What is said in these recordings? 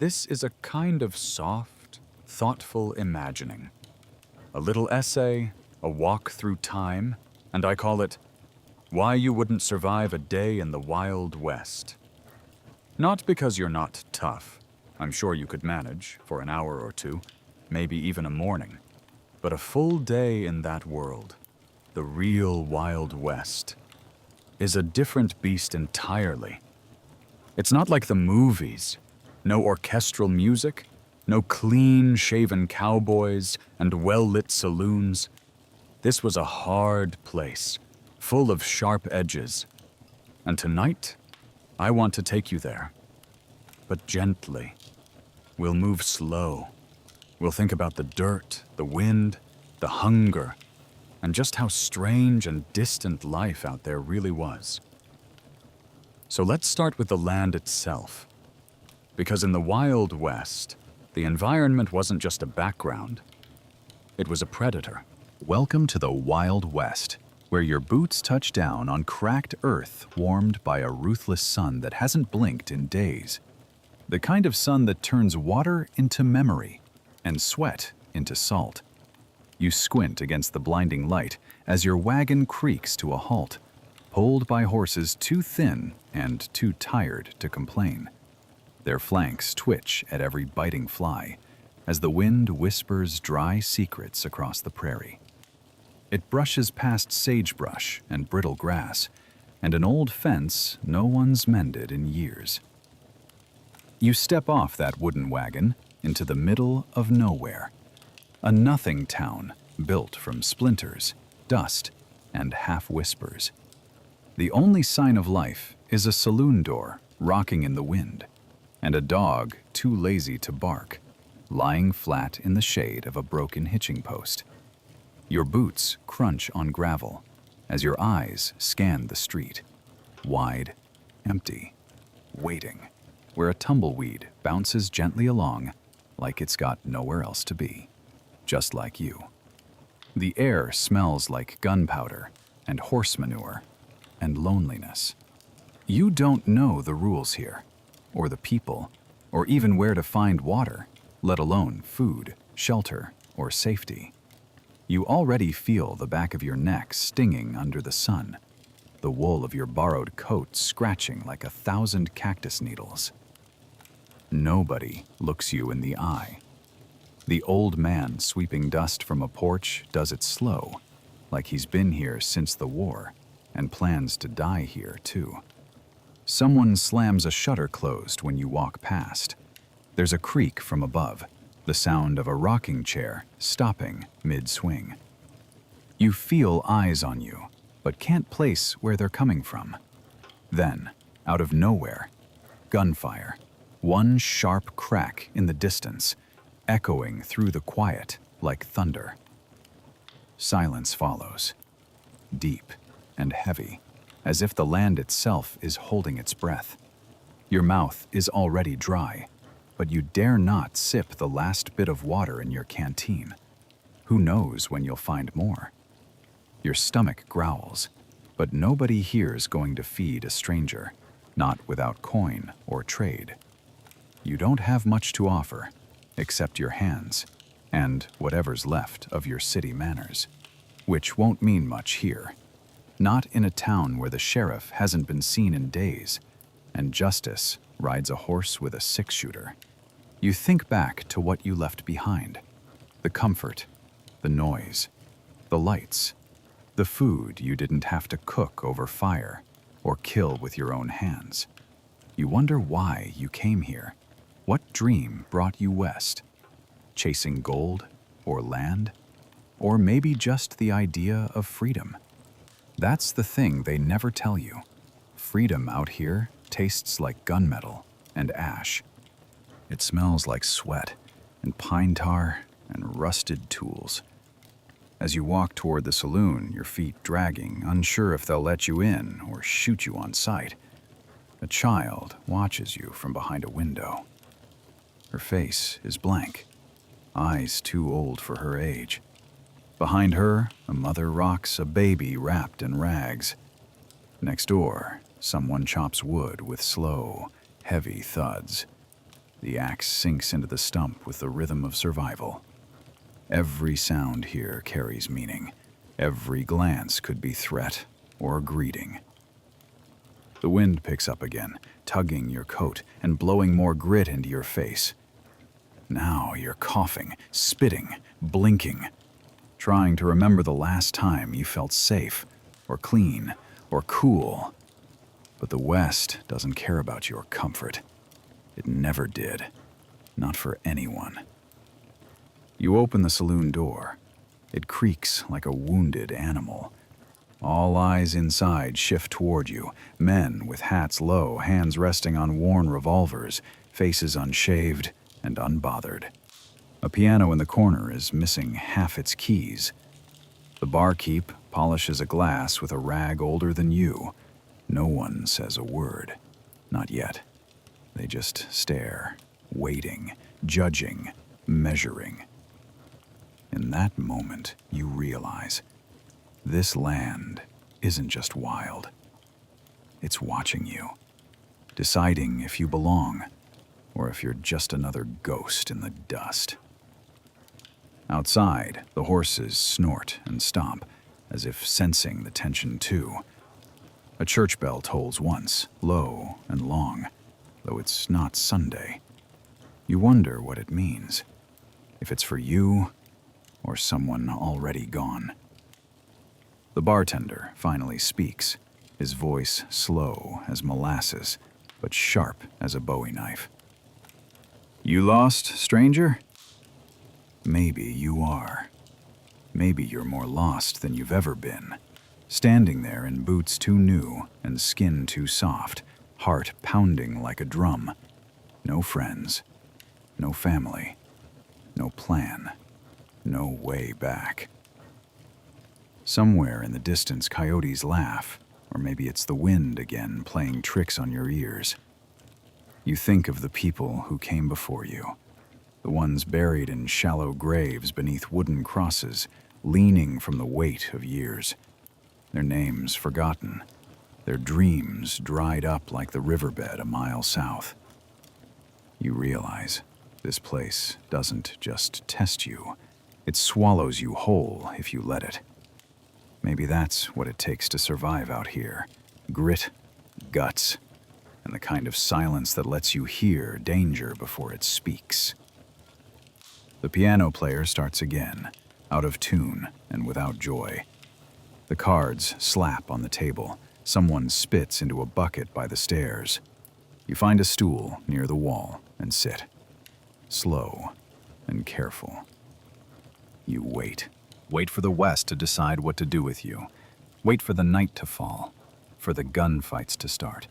This is a kind of soft, thoughtful imagining. A little essay, a walk through time, and I call it Why You Wouldn't Survive a Day in the Wild West. Not because you're not tough. I'm sure you could manage for an hour or two, maybe even a morning. But a full day in that world, the real Wild West, is a different beast entirely. It's not like the movies. No orchestral music, no clean-shaven cowboys and well-lit saloons. This was a hard place, full of sharp edges. And tonight, I want to take you there. But gently. We'll move slow. We'll think about the dirt, the wind, the hunger, and just how strange and distant life out there really was. So let's start with the land itself. Because in the Wild West, the environment wasn't just a background, it was a predator. Welcome to the Wild West, where your boots touch down on cracked earth warmed by a ruthless sun that hasn't blinked in days. The kind of sun that turns water into memory and sweat into salt. You squint against the blinding light as your wagon creaks to a halt, pulled by horses too thin and too tired to complain. Their flanks twitch at every biting fly as the wind whispers dry secrets across the prairie. It brushes past sagebrush and brittle grass and an old fence no one's mended in years. You step off that wooden wagon into the middle of nowhere, a nothing town built from splinters, dust, and half-whispers. The only sign of life is a saloon door rocking in the wind, and a dog too lazy to bark, lying flat in the shade of a broken hitching post. Your boots crunch on gravel as your eyes scan the street, wide, empty, waiting, where a tumbleweed bounces gently along like it's got nowhere else to be, just like you. The air smells like gunpowder and horse manure and loneliness. You don't know the rules here, or the people, or even where to find water, let alone food, shelter, or safety. You already feel the back of your neck stinging under the sun, the wool of your borrowed coat scratching like 1,000 cactus needles. Nobody looks you in the eye. The old man sweeping dust from a porch does it slow, like he's been here since the war and plans to die here too. Someone slams a shutter closed when you walk past. There's a creak from above, the sound of a rocking chair stopping mid-swing. You feel eyes on you, but can't place where they're coming from. Then, out of nowhere, gunfire. One sharp crack in the distance, echoing through the quiet like thunder. Silence follows, deep and heavy, as if the land itself is holding its breath. Your mouth is already dry, but you dare not sip the last bit of water in your canteen. Who knows when you'll find more? Your stomach growls, but nobody here's going to feed a stranger, not without coin or trade. You don't have much to offer, except your hands, and whatever's left of your city manners, which won't mean much here. Not in a town where the sheriff hasn't been seen in days, and justice rides a horse with a six-shooter. You think back to what you left behind. The comfort, the noise, the lights, the food you didn't have to cook over fire or kill with your own hands. You wonder why you came here. What dream brought you west? Chasing gold or land? Or maybe just the idea of freedom? That's the thing they never tell you. Freedom out here tastes like gunmetal and ash. It smells like sweat and pine tar and rusted tools. As you walk toward the saloon, your feet dragging, unsure if they'll let you in or shoot you on sight, a child watches you from behind a window. Her face is blank, eyes too old for her age. Behind her, a mother rocks a baby wrapped in rags. Next door, someone chops wood with slow, heavy thuds. The axe sinks into the stump with the rhythm of survival. Every sound here carries meaning. Every glance could be threat or greeting. The wind picks up again, tugging your coat and blowing more grit into your face. Now you're coughing, spitting, blinking, trying to remember the last time you felt safe, or clean, or cool. But the West doesn't care about your comfort. It never did. Not for anyone. You open the saloon door. It creaks like a wounded animal. All eyes inside shift toward you, men with hats low, hands resting on worn revolvers, faces unshaved and unbothered. A piano in the corner is missing half its keys. The barkeep polishes a glass with a rag older than you. No one says a word. Not yet. They just stare, waiting, judging, measuring. In that moment, you realize this land isn't just wild. It's watching you, deciding if you belong or if you're just another ghost in the dust. Outside, the horses snort and stomp, as if sensing the tension too. A church bell tolls once, low and long, though it's not Sunday. You wonder what it means, if it's for you or someone already gone. The bartender finally speaks, his voice slow as molasses, but sharp as a Bowie knife. You lost, stranger? Maybe you are. Maybe you're more lost than you've ever been. Standing there in boots too new and skin too soft, heart pounding like a drum. No friends, no family, no plan, no way back. Somewhere in the distance, coyotes laugh, or maybe it's the wind again playing tricks on your ears. You think of the people who came before you, the ones buried in shallow graves beneath wooden crosses, leaning from the weight of years. Their names forgotten, their dreams dried up like the riverbed a mile south. You realize this place doesn't just test you, it swallows you whole if you let it. Maybe that's what it takes to survive out here. Grit, guts, and the kind of silence that lets you hear danger before it speaks. The piano player starts again, out of tune and without joy. The cards slap on the table. Someone spits into a bucket by the stairs. You find a stool near the wall and sit. Slow and careful. You wait. Wait for the West to decide what to do with you. Wait for the night to fall, for the gunfights to start,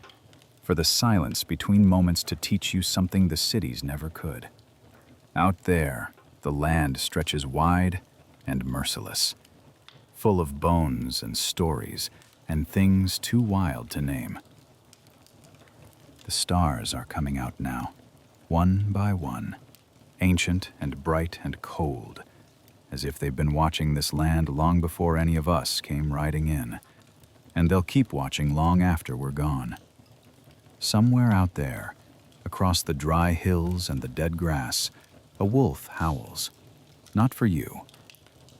for the silence between moments to teach you something the cities never could. Out there, the land stretches wide and merciless, full of bones and stories and things too wild to name. The stars are coming out now, one by one, ancient and bright and cold, as if they've been watching this land long before any of us came riding in. And they'll keep watching long after we're gone. Somewhere out there, across the dry hills and the dead grass, a wolf howls. Not for you.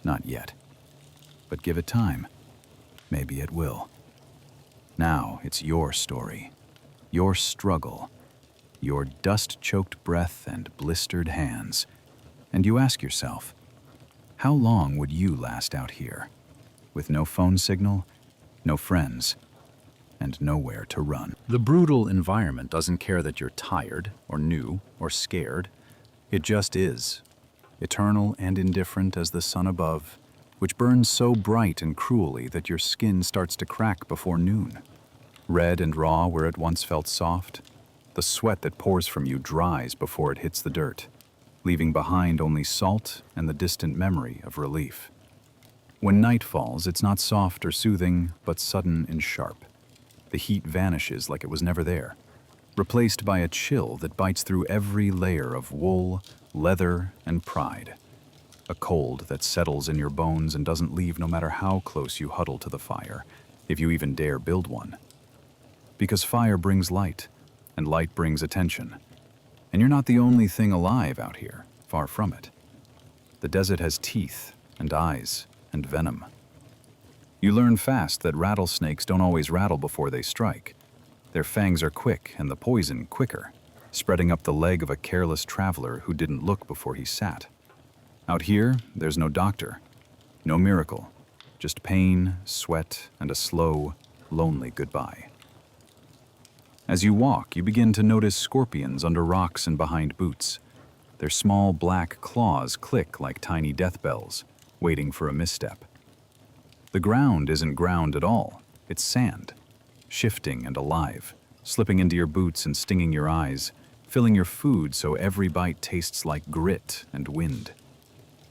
Not yet. But give it time. Maybe it will. Now it's your story. Your struggle. Your dust-choked breath and blistered hands. And you ask yourself, how long would you last out here? With no phone signal, no friends, and nowhere to run. The brutal environment doesn't care that you're tired, or new, or scared. It just is, eternal and indifferent as the sun above, which burns so bright and cruelly that your skin starts to crack before noon. Red and raw where it once felt soft, the sweat that pours from you dries before it hits the dirt, leaving behind only salt and the distant memory of relief. When night falls, it's not soft or soothing, but sudden and sharp. The heat vanishes like it was never there, replaced by a chill that bites through every layer of wool, leather, and pride. A cold that settles in your bones and doesn't leave no matter how close you huddle to the fire, if you even dare build one. Because fire brings light, and light brings attention. And you're not the only thing alive out here, far from it. The desert has teeth and eyes and venom. You learn fast that rattlesnakes don't always rattle before they strike. Their fangs are quick and the poison quicker, spreading up the leg of a careless traveler who didn't look before he sat. Out here, there's no doctor, no miracle, just pain, sweat, and a slow, lonely goodbye. As you walk, you begin to notice scorpions under rocks and behind boots. Their small black claws click like tiny death bells, waiting for a misstep. The ground isn't ground at all, it's sand, shifting and alive, slipping into your boots and stinging your eyes, filling your food so every bite tastes like grit and wind.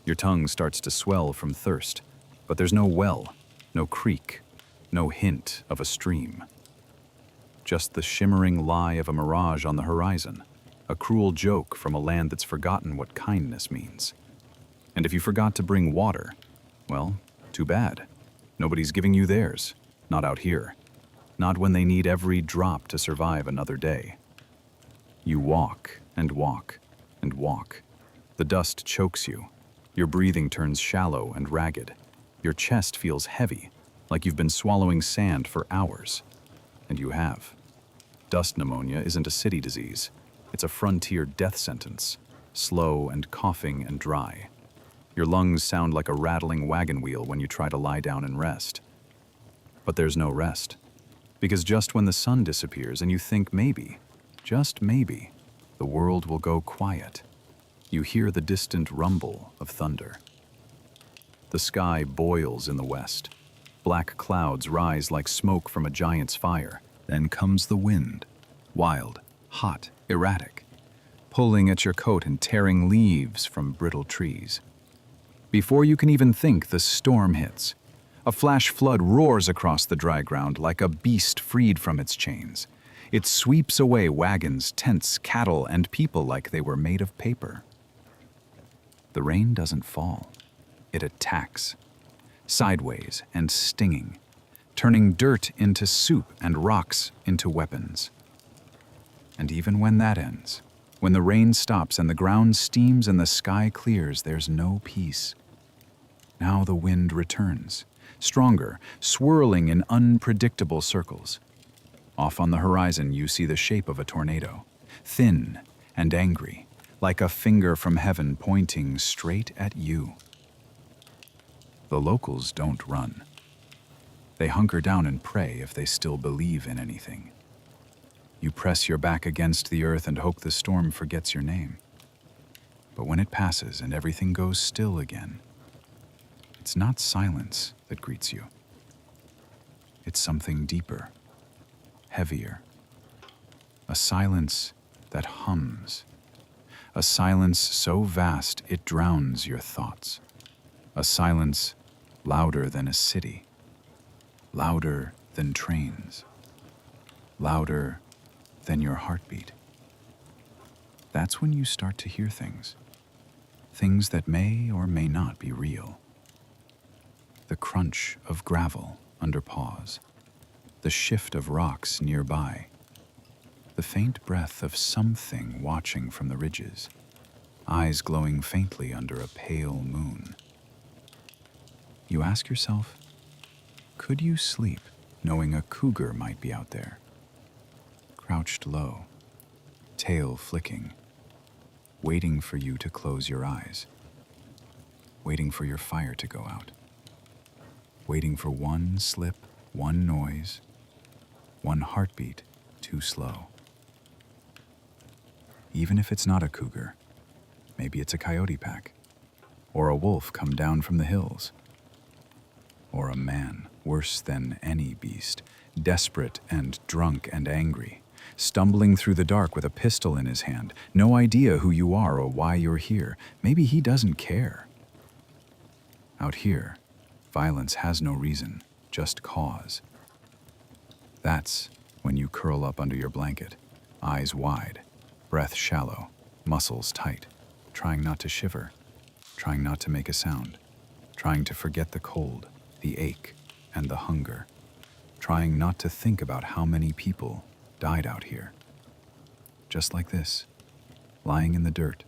Your tongue starts to swell from thirst, but there's no well, no creek, no hint of a stream. Just the shimmering lie of a mirage on the horizon, a cruel joke from a land that's forgotten what kindness means. And if you forgot to bring water, well, too bad. Nobody's giving you theirs, not out here, not when they need every drop to survive another day. You walk and walk and walk. The dust chokes you. Your breathing turns shallow and ragged. Your chest feels heavy, like you've been swallowing sand for hours. And you have. Dust pneumonia isn't a city disease. It's a frontier death sentence, slow and coughing and dry. Your lungs sound like a rattling wagon wheel when you try to lie down and rest. But there's no rest. Because just when the sun disappears and you think maybe, just maybe, the world will go quiet, you hear the distant rumble of thunder. The sky boils in the west. Black clouds rise like smoke from a giant's fire. Then comes the wind, wild, hot, erratic, pulling at your coat and tearing leaves from brittle trees. Before you can even think, the storm hits. A flash flood roars across the dry ground like a beast freed from its chains. It sweeps away wagons, tents, cattle, and people like they were made of paper. The rain doesn't fall. It attacks, sideways and stinging, turning dirt into soup and rocks into weapons. And even when that ends, when the rain stops and the ground steams and the sky clears, there's no peace. Now the wind returns, stronger, swirling in unpredictable circles. Off on the horizon, you see the shape of a tornado, thin and angry, like a finger from heaven pointing straight at you. The locals don't run. They hunker down and pray if they still believe in anything. You press your back against the earth and hope the storm forgets your name. But when it passes and everything goes still again, it's not silence that greets you. It's something deeper, heavier. A silence that hums. A silence so vast it drowns your thoughts. A silence louder than a city. Louder than trains. Louder than your heartbeat. That's when you start to hear things. Things that may or may not be real. The crunch of gravel under paws. The shift of rocks nearby. The faint breath of something watching from the ridges. Eyes glowing faintly under a pale moon. You ask yourself, could you sleep knowing a cougar might be out there? Crouched low, tail flicking, waiting for you to close your eyes, waiting for your fire to go out, waiting for one slip, one noise, one heartbeat too slow. Even if it's not a cougar, maybe it's a coyote pack, or a wolf come down from the hills, or a man worse than any beast, desperate and drunk and angry, stumbling through the dark with a pistol in his hand, no idea who you are or why you're here. Maybe he doesn't care. Out here, violence has no reason, just cause. That's when you curl up under your blanket, eyes wide, breath shallow, muscles tight, trying not to shiver, trying not to make a sound, trying to forget the cold, the ache, and the hunger, trying not to think about how many people died out here. Just like this, lying in the dirt,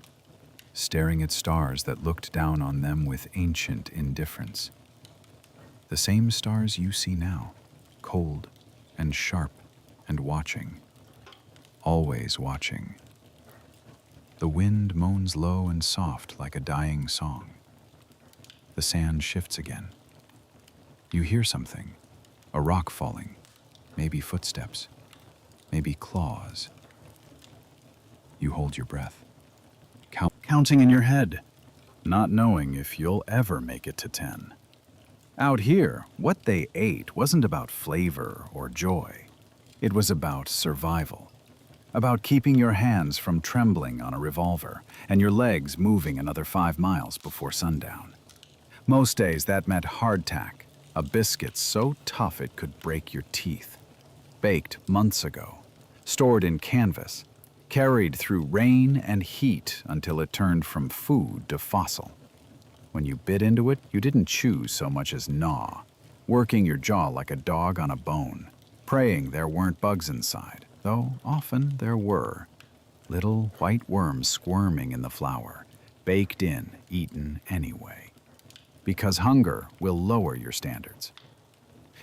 staring at stars that looked down on them with ancient indifference. The same stars you see now, cold and sharp and watching, always watching. The wind moans low and soft like a dying song. The sand shifts again. You hear something, a rock falling, maybe footsteps, maybe claws. You hold your breath, counting in your head, not knowing if you'll ever make it to 10. Out here, what they ate wasn't about flavor or joy. It was about survival, about keeping your hands from trembling on a revolver and your legs moving another 5 miles before sundown. Most days that meant hardtack, a biscuit so tough it could break your teeth. Baked months ago, stored in canvas, carried through rain and heat until it turned from food to fossil. When you bit into it, you didn't chew so much as gnaw, working your jaw like a dog on a bone, praying there weren't bugs inside, though often there were. Little white worms squirming in the flour, baked in, eaten anyway. Because hunger will lower your standards.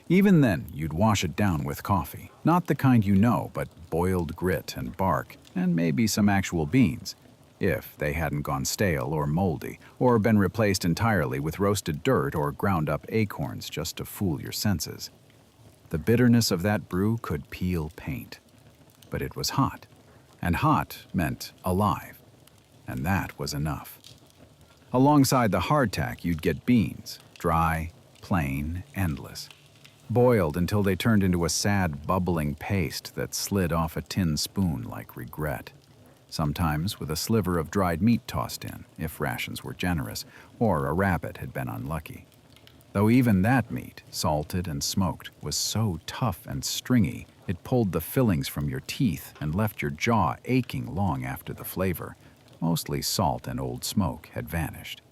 Even then, you'd wash it down with coffee. Not the kind you know, but boiled grit and bark, and maybe some actual beans, if they hadn't gone stale or moldy, or been replaced entirely with roasted dirt or ground up acorns just to fool your senses. The bitterness of that brew could peel paint. But it was hot, and hot meant alive, and that was enough. Alongside the hardtack, you'd get beans, dry, plain, endless. Boiled until they turned into a sad, bubbling paste that slid off a tin spoon like regret. Sometimes with a sliver of dried meat tossed in, if rations were generous, or a rabbit had been unlucky. Though even that meat, salted and smoked, was so tough and stringy, it pulled the fillings from your teeth and left your jaw aching long after the flavor, mostly salt and old smoke, had vanished.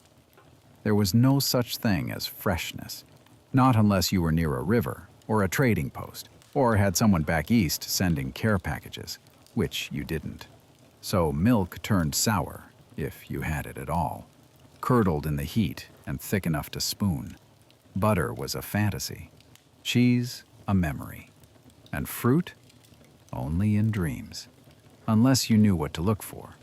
There was no such thing as freshness. Not unless you were near a river, or a trading post, or had someone back east sending care packages, which you didn't. So milk turned sour, if you had it at all, curdled in the heat and thick enough to spoon. Butter was a fantasy, cheese a memory, and fruit only in dreams, unless you knew what to look for.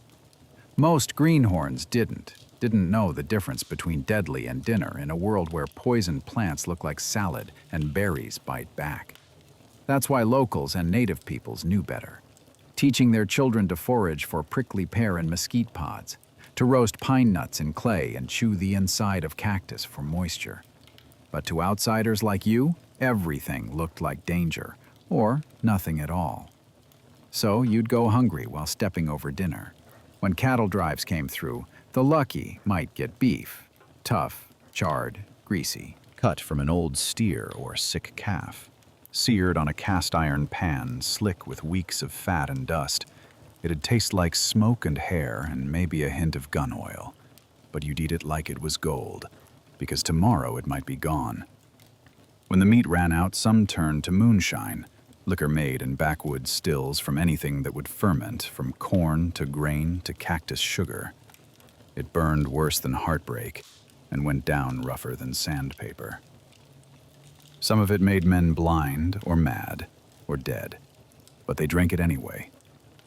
Most greenhorns didn't know the difference between deadly and dinner in a world where poisoned plants look like salad and berries bite back. That's why locals and native peoples knew better, teaching their children to forage for prickly pear and mesquite pods, to roast pine nuts in clay and chew the inside of cactus for moisture. But to outsiders like you, everything looked like danger, or nothing at all. So you'd go hungry while stepping over dinner. When cattle drives came through, the lucky might get beef, tough, charred, greasy, cut from an old steer or sick calf, seared on a cast iron pan, slick with weeks of fat and dust. It'd taste like smoke and hair and maybe a hint of gun oil. But you'd eat it like it was gold, because tomorrow it might be gone. When the meat ran out, some turned to moonshine, liquor made in backwoods stills from anything that would ferment, from corn to grain to cactus sugar. It burned worse than heartbreak and went down rougher than sandpaper. Some of it made men blind or mad or dead, but they drank it anyway,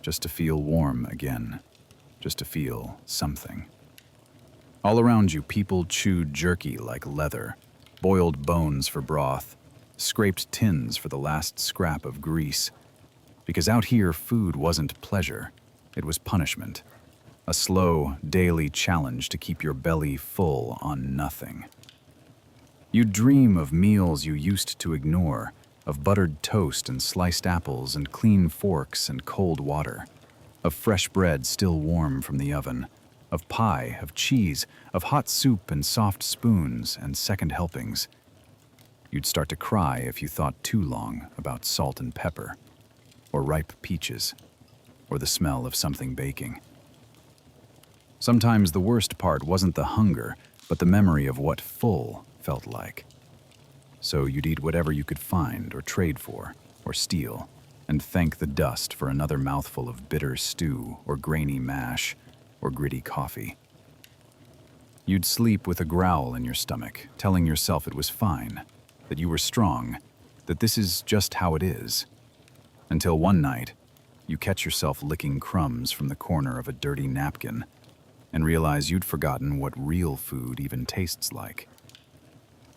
just to feel warm again, just to feel something. All around you, people chewed jerky like leather, boiled bones for broth, scraped tins for the last scrap of grease. Because out here, food wasn't pleasure, it was punishment. A slow, daily challenge to keep your belly full on nothing. You'd dream of meals you used to ignore, of buttered toast and sliced apples and clean forks and cold water, of fresh bread still warm from the oven, of pie, of cheese, of hot soup and soft spoons and second helpings. You'd start to cry if you thought too long about salt and pepper, or ripe peaches, or the smell of something baking. Sometimes the worst part wasn't the hunger, but the memory of what full felt like. So you'd eat whatever you could find or trade for or steal, and thank the dust for another mouthful of bitter stew or grainy mash or gritty coffee. You'd sleep with a growl in your stomach, telling yourself it was fine, that you were strong, that this is just how it is. Until one night, you catch yourself licking crumbs from the corner of a dirty napkin and realize you'd forgotten what real food even tastes like.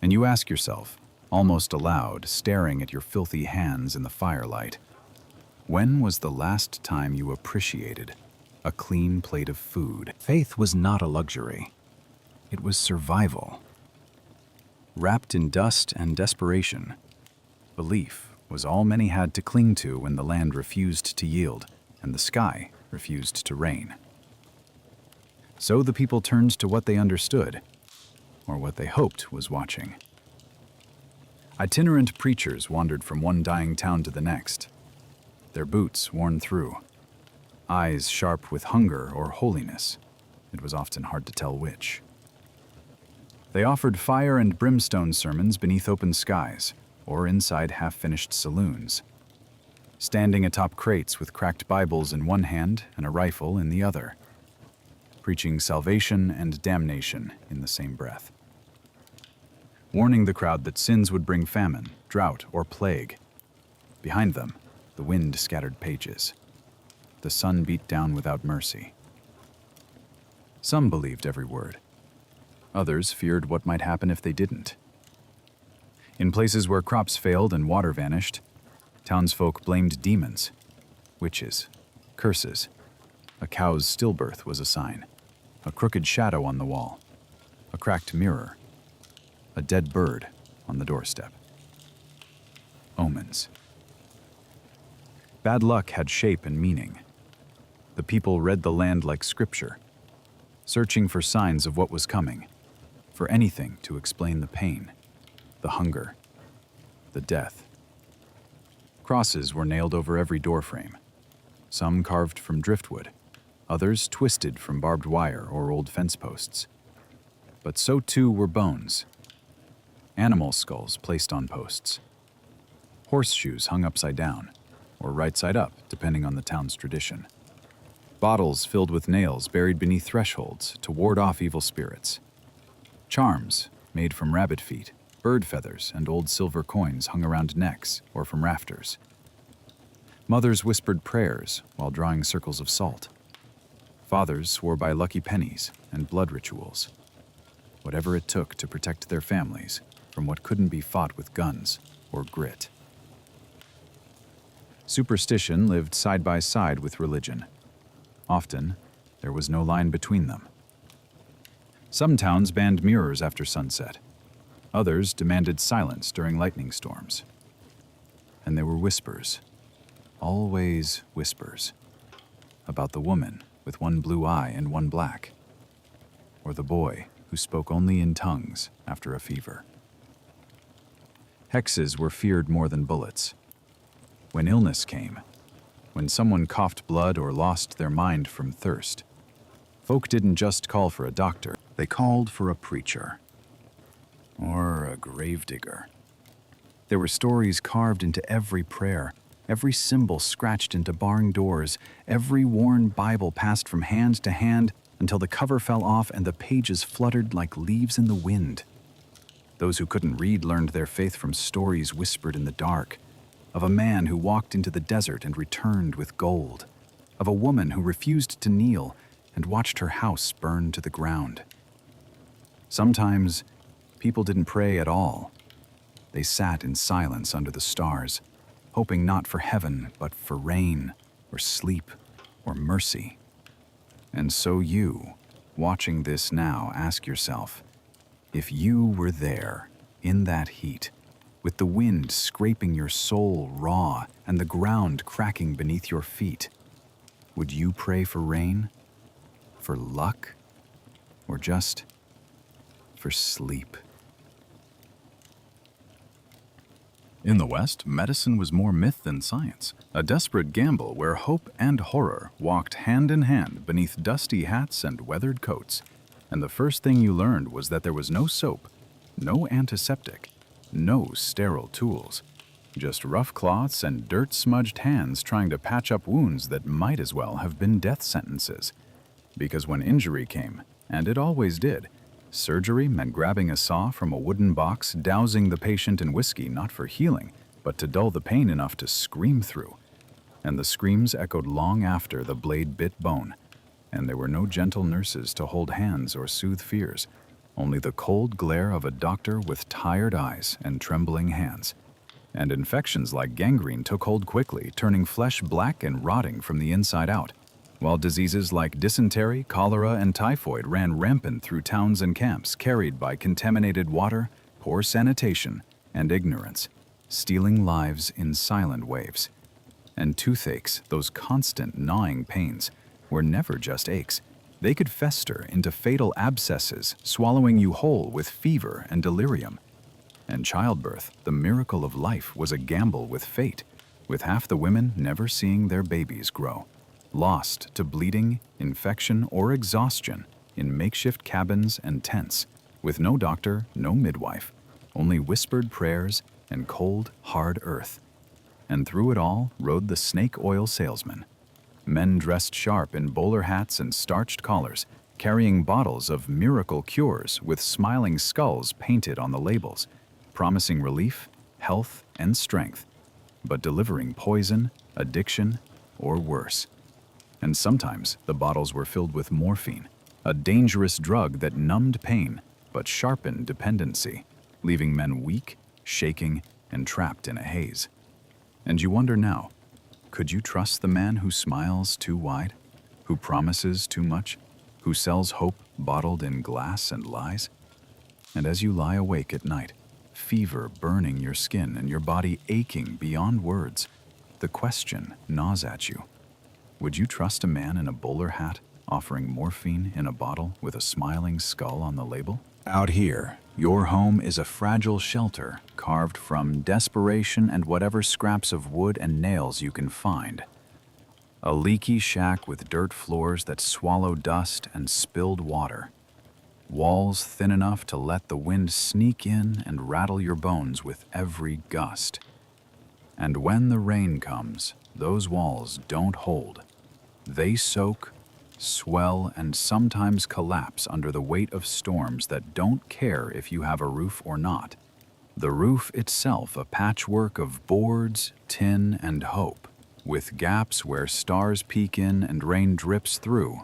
And you ask yourself, almost aloud, staring at your filthy hands in the firelight, when was the last time you appreciated a clean plate of food? Faith was not a luxury. It was survival. Wrapped in dust and desperation, belief was all many had to cling to when the land refused to yield and the sky refused to rain. So the people turned to what they understood, or what they hoped was watching. Itinerant preachers wandered from one dying town to the next, their boots worn through, eyes sharp with hunger or holiness. It was often hard to tell which. They offered fire and brimstone sermons beneath open skies, or inside half-finished saloons, standing atop crates with cracked Bibles in one hand and a rifle in the other, preaching salvation and damnation in the same breath, warning the crowd that sins would bring famine, drought, or plague. Behind them, the wind scattered pages. The sun beat down without mercy. Some believed every word. Others feared what might happen if they didn't. In places where crops failed and water vanished, townsfolk blamed demons, witches, curses. A cow's stillbirth was a sign, a crooked shadow on the wall, a cracked mirror, a dead bird on the doorstep. Omens. Bad luck had shape and meaning. The people read the land like scripture, searching for signs of what was coming, for anything to explain the pain, the hunger, the death. Crosses were nailed over every doorframe, some carved from driftwood, others twisted from barbed wire or old fence posts. But so too were bones, animal skulls placed on posts, horseshoes hung upside down, or right side up, depending on the town's tradition. Bottles filled with nails buried beneath thresholds to ward off evil spirits. Charms made from rabbit feet, bird feathers, and old silver coins hung around necks or from rafters. Mothers whispered prayers while drawing circles of salt. Fathers swore by lucky pennies and blood rituals, whatever it took to protect their families from what couldn't be fought with guns or grit. Superstition lived side by side with religion. Often, there was no line between them. Some towns banned mirrors after sunset. Others demanded silence during lightning storms. And there were whispers, always whispers, about the woman with one blue eye and one black, or the boy who spoke only in tongues after a fever. Hexes were feared more than bullets. When illness came, when someone coughed blood or lost their mind from thirst, folk didn't just call for a doctor, they called for a preacher. Or a gravedigger. There were stories carved into every prayer, every symbol scratched into barn doors, every worn Bible passed from hand to hand until the cover fell off and the pages fluttered like leaves in the wind. Those who couldn't read learned their faith from stories whispered in the dark, of a man who walked into the desert and returned with gold, of a woman who refused to kneel and watched her house burn to the ground. Sometimes, people didn't pray at all. They sat in silence under the stars, hoping not for heaven, but for rain, or sleep, or mercy. And so you, watching this now, ask yourself, if you were there, in that heat, with the wind scraping your soul raw and the ground cracking beneath your feet, would you pray for rain? For luck? Or just for sleep? In the West, medicine was more myth than science, a desperate gamble where hope and horror walked hand in hand beneath dusty hats and weathered coats. And the first thing you learned was that there was no soap, no antiseptic, no sterile tools, Just rough cloths and dirt-smudged hands trying to patch up wounds that might as well have been death sentences. Because when injury came, and it always did, surgery meant grabbing a saw from a wooden box, dousing the patient in whiskey not for healing, but to dull the pain enough to scream through. And the screams echoed long after the blade bit bone, and there were no gentle nurses to hold hands or soothe fears, only the cold glare of a doctor with tired eyes and trembling hands. And infections like gangrene took hold quickly, turning flesh black and rotting from the inside out, while diseases like dysentery, cholera, and typhoid ran rampant through towns and camps, carried by contaminated water, poor sanitation, and ignorance, stealing lives in silent waves. And toothaches, those constant gnawing pains, were never just aches. They could fester into fatal abscesses, swallowing you whole with fever and delirium. And childbirth, the miracle of life, was a gamble with fate, with half the women never seeing their babies grow, lost to bleeding, infection, or exhaustion in makeshift cabins and tents, with no doctor, no midwife, only whispered prayers and cold, hard earth. And through it all rode the snake oil salesman. Men dressed sharp in bowler hats and starched collars, carrying bottles of miracle cures with smiling skulls painted on the labels, promising relief, health, and strength, but delivering poison, addiction, or worse. And sometimes the bottles were filled with morphine, a dangerous drug that numbed pain but sharpened dependency, leaving men weak, shaking, and trapped in a haze. And you wonder now, could you trust the man who smiles too wide, who promises too much, who sells hope bottled in glass and lies? And as you lie awake at night, fever burning your skin and your body aching beyond words, the question gnaws at you. Would you trust a man in a bowler hat offering morphine in a bottle with a smiling skull on the label? Out here, your home is a fragile shelter carved from desperation and whatever scraps of wood and nails you can find. A leaky shack with dirt floors that swallow dust and spilled water. Walls thin enough to let the wind sneak in and rattle your bones with every gust. And when the rain comes, those walls don't hold. They soak, swell, and sometimes collapse under the weight of storms that don't care if you have a roof or not. The roof itself a patchwork of boards, tin, and hope, with gaps where stars peek in and rain drips through,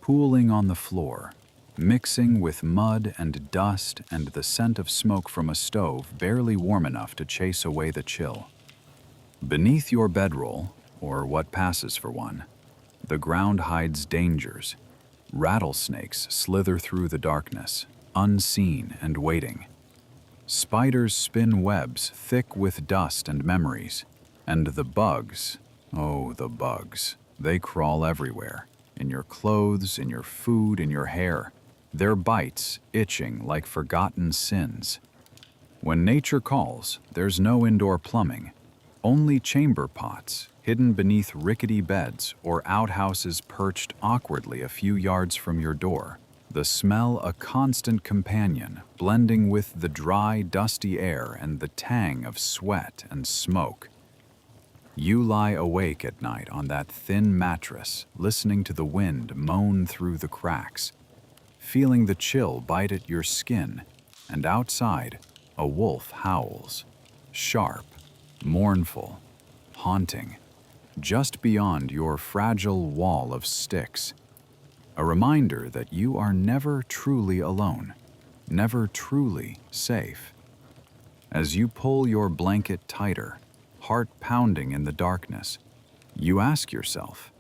pooling on the floor, mixing with mud and dust and the scent of smoke from a stove barely warm enough to chase away the chill. Beneath your bedroll, or what passes for one, the ground hides dangers. Rattlesnakes slither through the darkness, unseen and waiting. Spiders spin webs thick with dust and memories. And the bugs, oh, the bugs, they crawl everywhere. In your clothes, in your food, in your hair. Their bites itching like forgotten sins. When nature calls, there's no indoor plumbing. Only chamber pots, hidden beneath rickety beds or outhouses perched awkwardly a few yards from your door. The smell a constant companion, blending with the dry, dusty air and the tang of sweat and smoke. You lie awake at night on that thin mattress, listening to the wind moan through the cracks, feeling the chill bite at your skin, and outside, a wolf howls, sharp, mournful, haunting, just beyond your fragile wall of sticks. A reminder that you are never truly alone, never truly safe. As you pull your blanket tighter, heart pounding in the darkness, you ask yourself,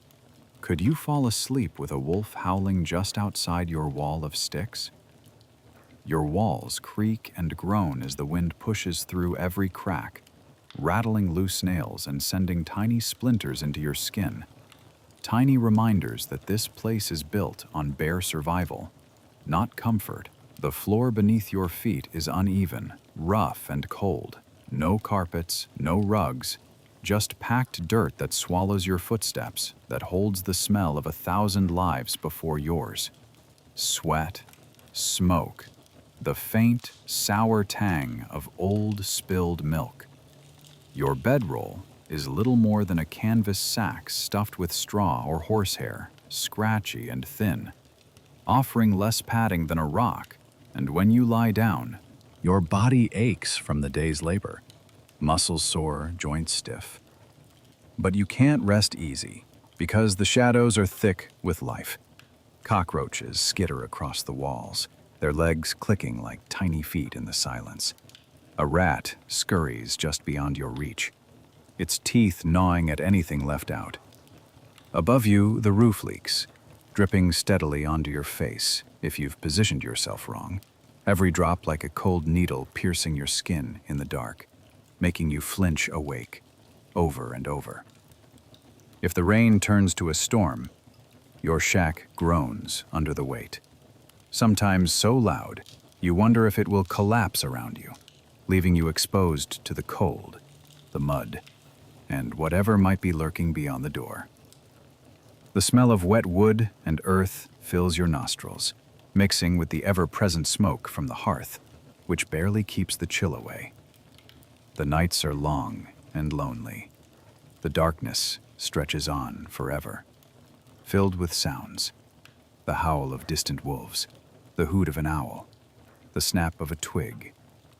could you fall asleep with a wolf howling just outside your wall of sticks? Your walls creak and groan as the wind pushes through every crack, rattling loose nails and sending tiny splinters into your skin. Tiny reminders that this place is built on bare survival, not comfort. The floor beneath your feet is uneven, rough, and cold. No carpets, no rugs, just packed dirt that swallows your footsteps, that holds the smell of 1,000 lives before yours. Sweat, smoke, the faint, sour tang of old spilled milk. Your bedroll is little more than a canvas sack stuffed with straw or horsehair, scratchy and thin, offering less padding than a rock, and when you lie down, your body aches from the day's labor, muscles sore, joints stiff. But you can't rest easy, because the shadows are thick with life. Cockroaches skitter across the walls, their legs clicking like tiny feet in the silence. A rat scurries just beyond your reach, its teeth gnawing at anything left out. Above you, the roof leaks, dripping steadily onto your face if you've positioned yourself wrong, every drop like a cold needle piercing your skin in the dark, making you flinch awake, over and over. If the rain turns to a storm, your shack groans under the weight, sometimes so loud you wonder if it will collapse around you, leaving you exposed to the cold, the mud, and whatever might be lurking beyond the door. The smell of wet wood and earth fills your nostrils, mixing with the ever-present smoke from the hearth, which barely keeps the chill away. The nights are long and lonely. The darkness stretches on forever, filled with sounds: the howl of distant wolves, the hoot of an owl, the snap of a twig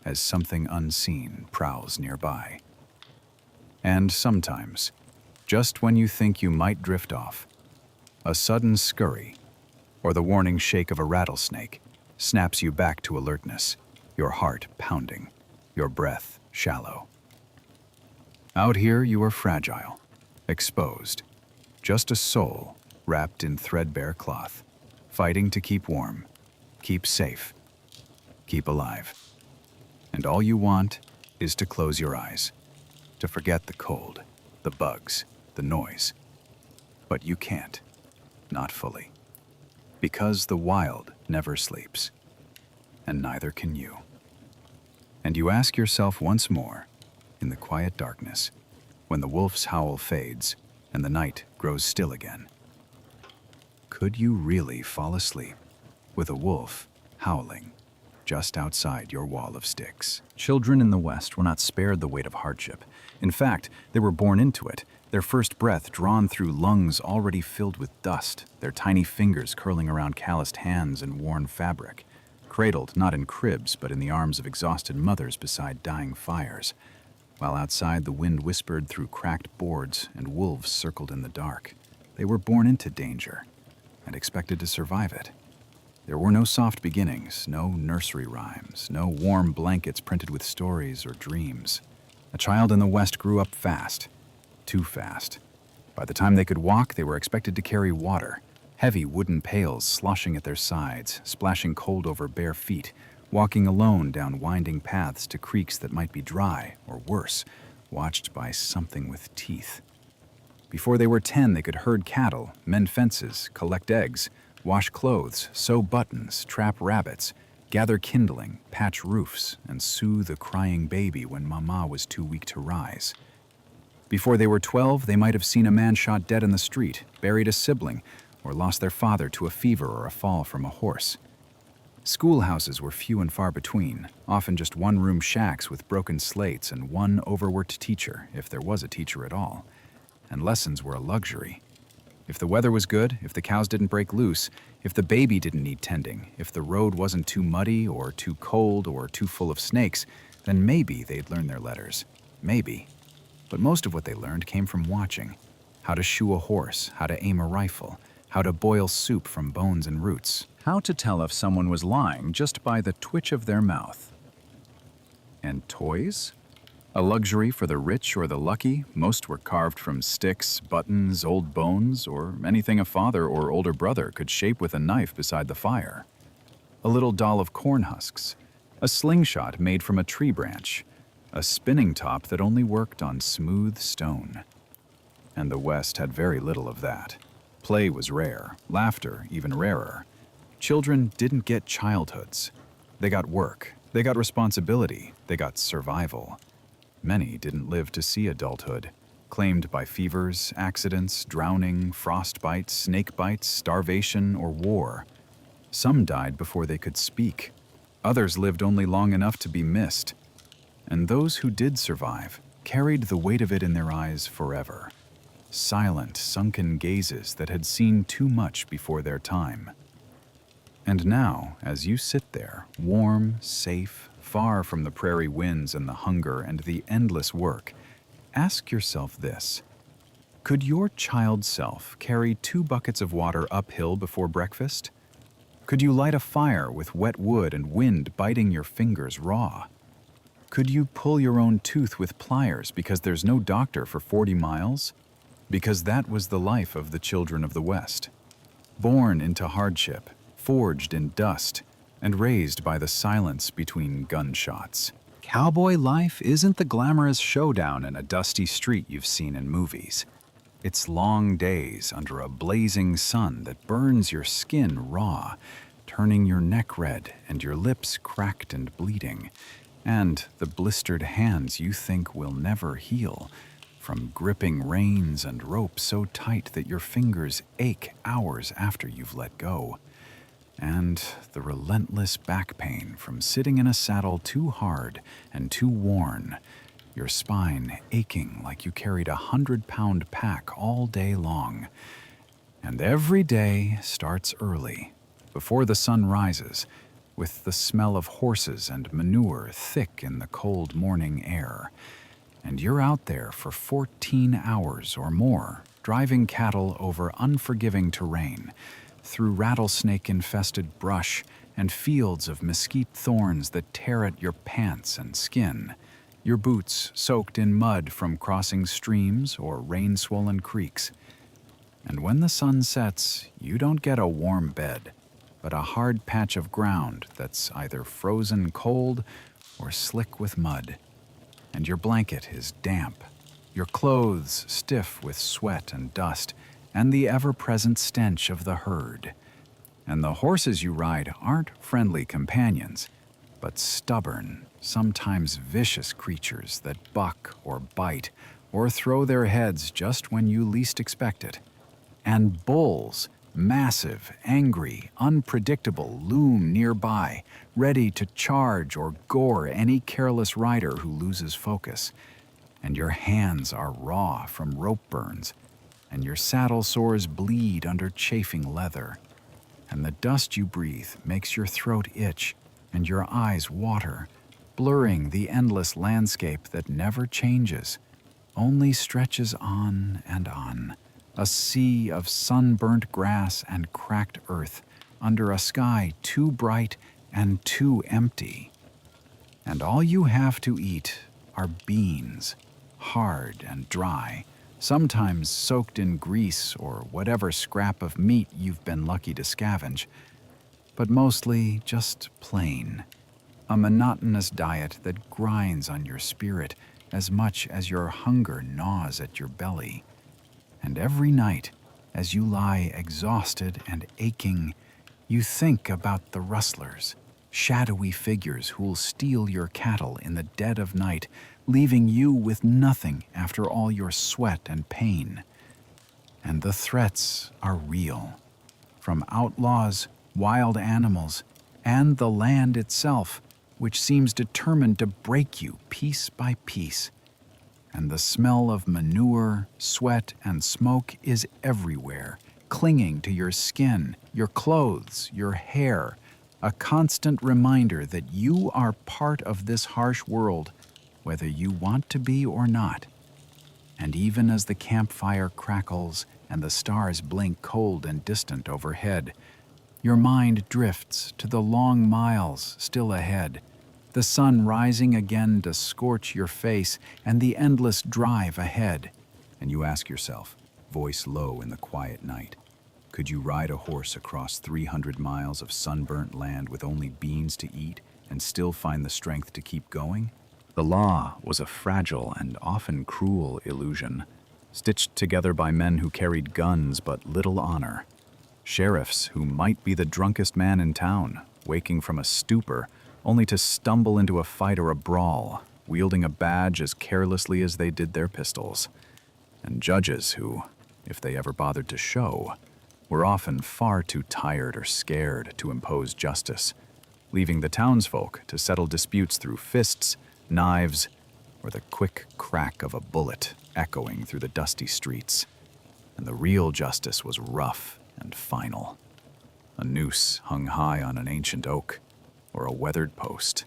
as something unseen prowls nearby. And sometimes, just when you think you might drift off, a sudden scurry, or the warning shake of a rattlesnake, snaps you back to alertness, your heart pounding, your breath shallow. Out here you are fragile, exposed, just a soul wrapped in threadbare cloth, fighting to keep warm, keep safe, keep alive. And all you want is to close your eyes, to forget the cold, the bugs, the noise. But you can't, not fully, because the wild never sleeps, and neither can you. And you ask yourself once more, in the quiet darkness, when the wolf's howl fades and the night grows still again, could you really fall asleep with a wolf howling just outside your wall of sticks? Children in the West were not spared the weight of hardship. In fact, they were born into it, their first breath drawn through lungs already filled with dust, their tiny fingers curling around calloused hands and worn fabric, cradled not in cribs but in the arms of exhausted mothers beside dying fires, while outside the wind whispered through cracked boards and wolves circled in the dark. They were born into danger and expected to survive it. There were no soft beginnings, no nursery rhymes, no warm blankets printed with stories or dreams. A child in the West grew up fast, too fast. By the time they could walk, they were expected to carry water, heavy wooden pails sloshing at their sides, splashing cold over bare feet, walking alone down winding paths to creeks that might be dry, or worse, watched by something with teeth. Before they were 10, they could herd cattle, mend fences, collect eggs, wash clothes, sew buttons, trap rabbits, gather kindling, patch roofs, and soothe a crying baby when mama was too weak to rise. Before they were 12, they might have seen a man shot dead in the street, buried a sibling, or lost their father to a fever or a fall from a horse. Schoolhouses were few and far between, often just one-room shacks with broken slates and one overworked teacher, if there was a teacher at all. And lessons were a luxury. If the weather was good, if the cows didn't break loose, if the baby didn't need tending, if the road wasn't too muddy or too cold or too full of snakes, then maybe they'd learn their letters. Maybe. But most of what they learned came from watching. How to shoe a horse, how to aim a rifle, how to boil soup from bones and roots, how to tell if someone was lying just by the twitch of their mouth. And toys? A luxury for the rich or the lucky, most were carved from sticks, buttons, old bones, or anything a father or older brother could shape with a knife beside the fire. A little doll of corn husks, a slingshot made from a tree branch, a spinning top that only worked on smooth stone. And the West had very little of that. Play was rare, laughter even rarer. Children didn't get childhoods. They got work, they got responsibility, they got survival. Many didn't live to see adulthood, claimed by fevers, accidents, drowning, frostbite, snake bites, starvation, or war. Some died before they could speak. Others lived only long enough to be missed. And those who did survive carried the weight of it in their eyes forever. Silent, sunken gazes that had seen too much before their time. And now, as you sit there, warm, safe, far from the prairie winds and the hunger and the endless work, ask yourself this. Could your child self carry 2 buckets of water uphill before breakfast? Could you light a fire with wet wood and wind biting your fingers raw? Could you pull your own tooth with pliers because there's no doctor for 40 miles? Because that was the life of the children of the West. Born into hardship, forged in dust, and raised by the silence between gunshots. Cowboy life isn't the glamorous showdown in a dusty street you've seen in movies. It's long days under a blazing sun that burns your skin raw, turning your neck red and your lips cracked and bleeding, and the blistered hands you think will never heal, from gripping reins and rope so tight that your fingers ache hours after you've let go. And the relentless back pain from sitting in a saddle too hard and too worn, your spine aching like you carried a 100-pound pack all day long. And every day starts early, before the sun rises, with the smell of horses and manure thick in the cold morning air. And you're out there for 14 hours or more, driving cattle over unforgiving terrain, through rattlesnake-infested brush and fields of mesquite thorns that tear at your pants and skin, your boots soaked in mud from crossing streams or rain-swollen creeks. And when the sun sets, you don't get a warm bed, but a hard patch of ground that's either frozen cold or slick with mud. And your blanket is damp, your clothes stiff with sweat and dust, and the ever-present stench of the herd. And the horses you ride aren't friendly companions, but stubborn, sometimes vicious creatures that buck or bite or throw their heads just when you least expect it. And bulls, massive, angry, unpredictable, loom nearby, ready to charge or gore any careless rider who loses focus. And your hands are raw from rope burns, and your saddle sores bleed under chafing leather, and the dust you breathe makes your throat itch and your eyes water, blurring the endless landscape that never changes, only stretches on and on, a sea of sunburnt grass and cracked earth under a sky too bright and too empty. And all you have to eat are beans, hard and dry, sometimes soaked in grease or whatever scrap of meat you've been lucky to scavenge, but mostly just plain. A monotonous diet that grinds on your spirit as much as your hunger gnaws at your belly. And every night, as you lie exhausted and aching, you think about the rustlers, shadowy figures who'll steal your cattle in the dead of night, leaving you with nothing after all your sweat and pain. And the threats are real, from outlaws, wild animals, and the land itself, which seems determined to break you piece by piece. And the smell of manure, sweat, and smoke is everywhere, clinging to your skin, your clothes, your hair, a constant reminder that you are part of this harsh world, whether you want to be or not. And even as the campfire crackles and the stars blink cold and distant overhead, your mind drifts to the long miles still ahead, the sun rising again to scorch your face, and the endless drive ahead. And you ask yourself, voice low in the quiet night, could you ride a horse across 300 miles of sunburnt land with only beans to eat and still find the strength to keep going? The law was a fragile and often cruel illusion, stitched together by men who carried guns but little honor. Sheriffs who might be the drunkest man in town, waking from a stupor, only to stumble into a fight or a brawl, wielding a badge as carelessly as they did their pistols. And judges who, if they ever bothered to show, were often far too tired or scared to impose justice, leaving the townsfolk to settle disputes through fists, knives, or the quick crack of a bullet echoing through the dusty streets. And the real justice was rough and final. A noose hung high on an ancient oak, or a weathered post.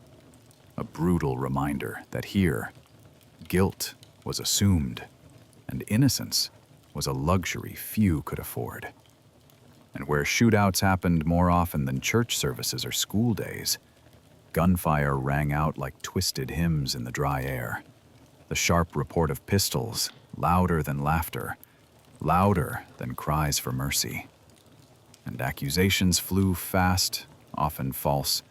A brutal reminder that here, guilt was assumed, and innocence was a luxury few could afford. And where shootouts happened more often than church services or school days, gunfire rang out like twisted hymns in the dry air. The sharp report of pistols, louder than laughter, louder than cries for mercy. And accusations flew fast, often false,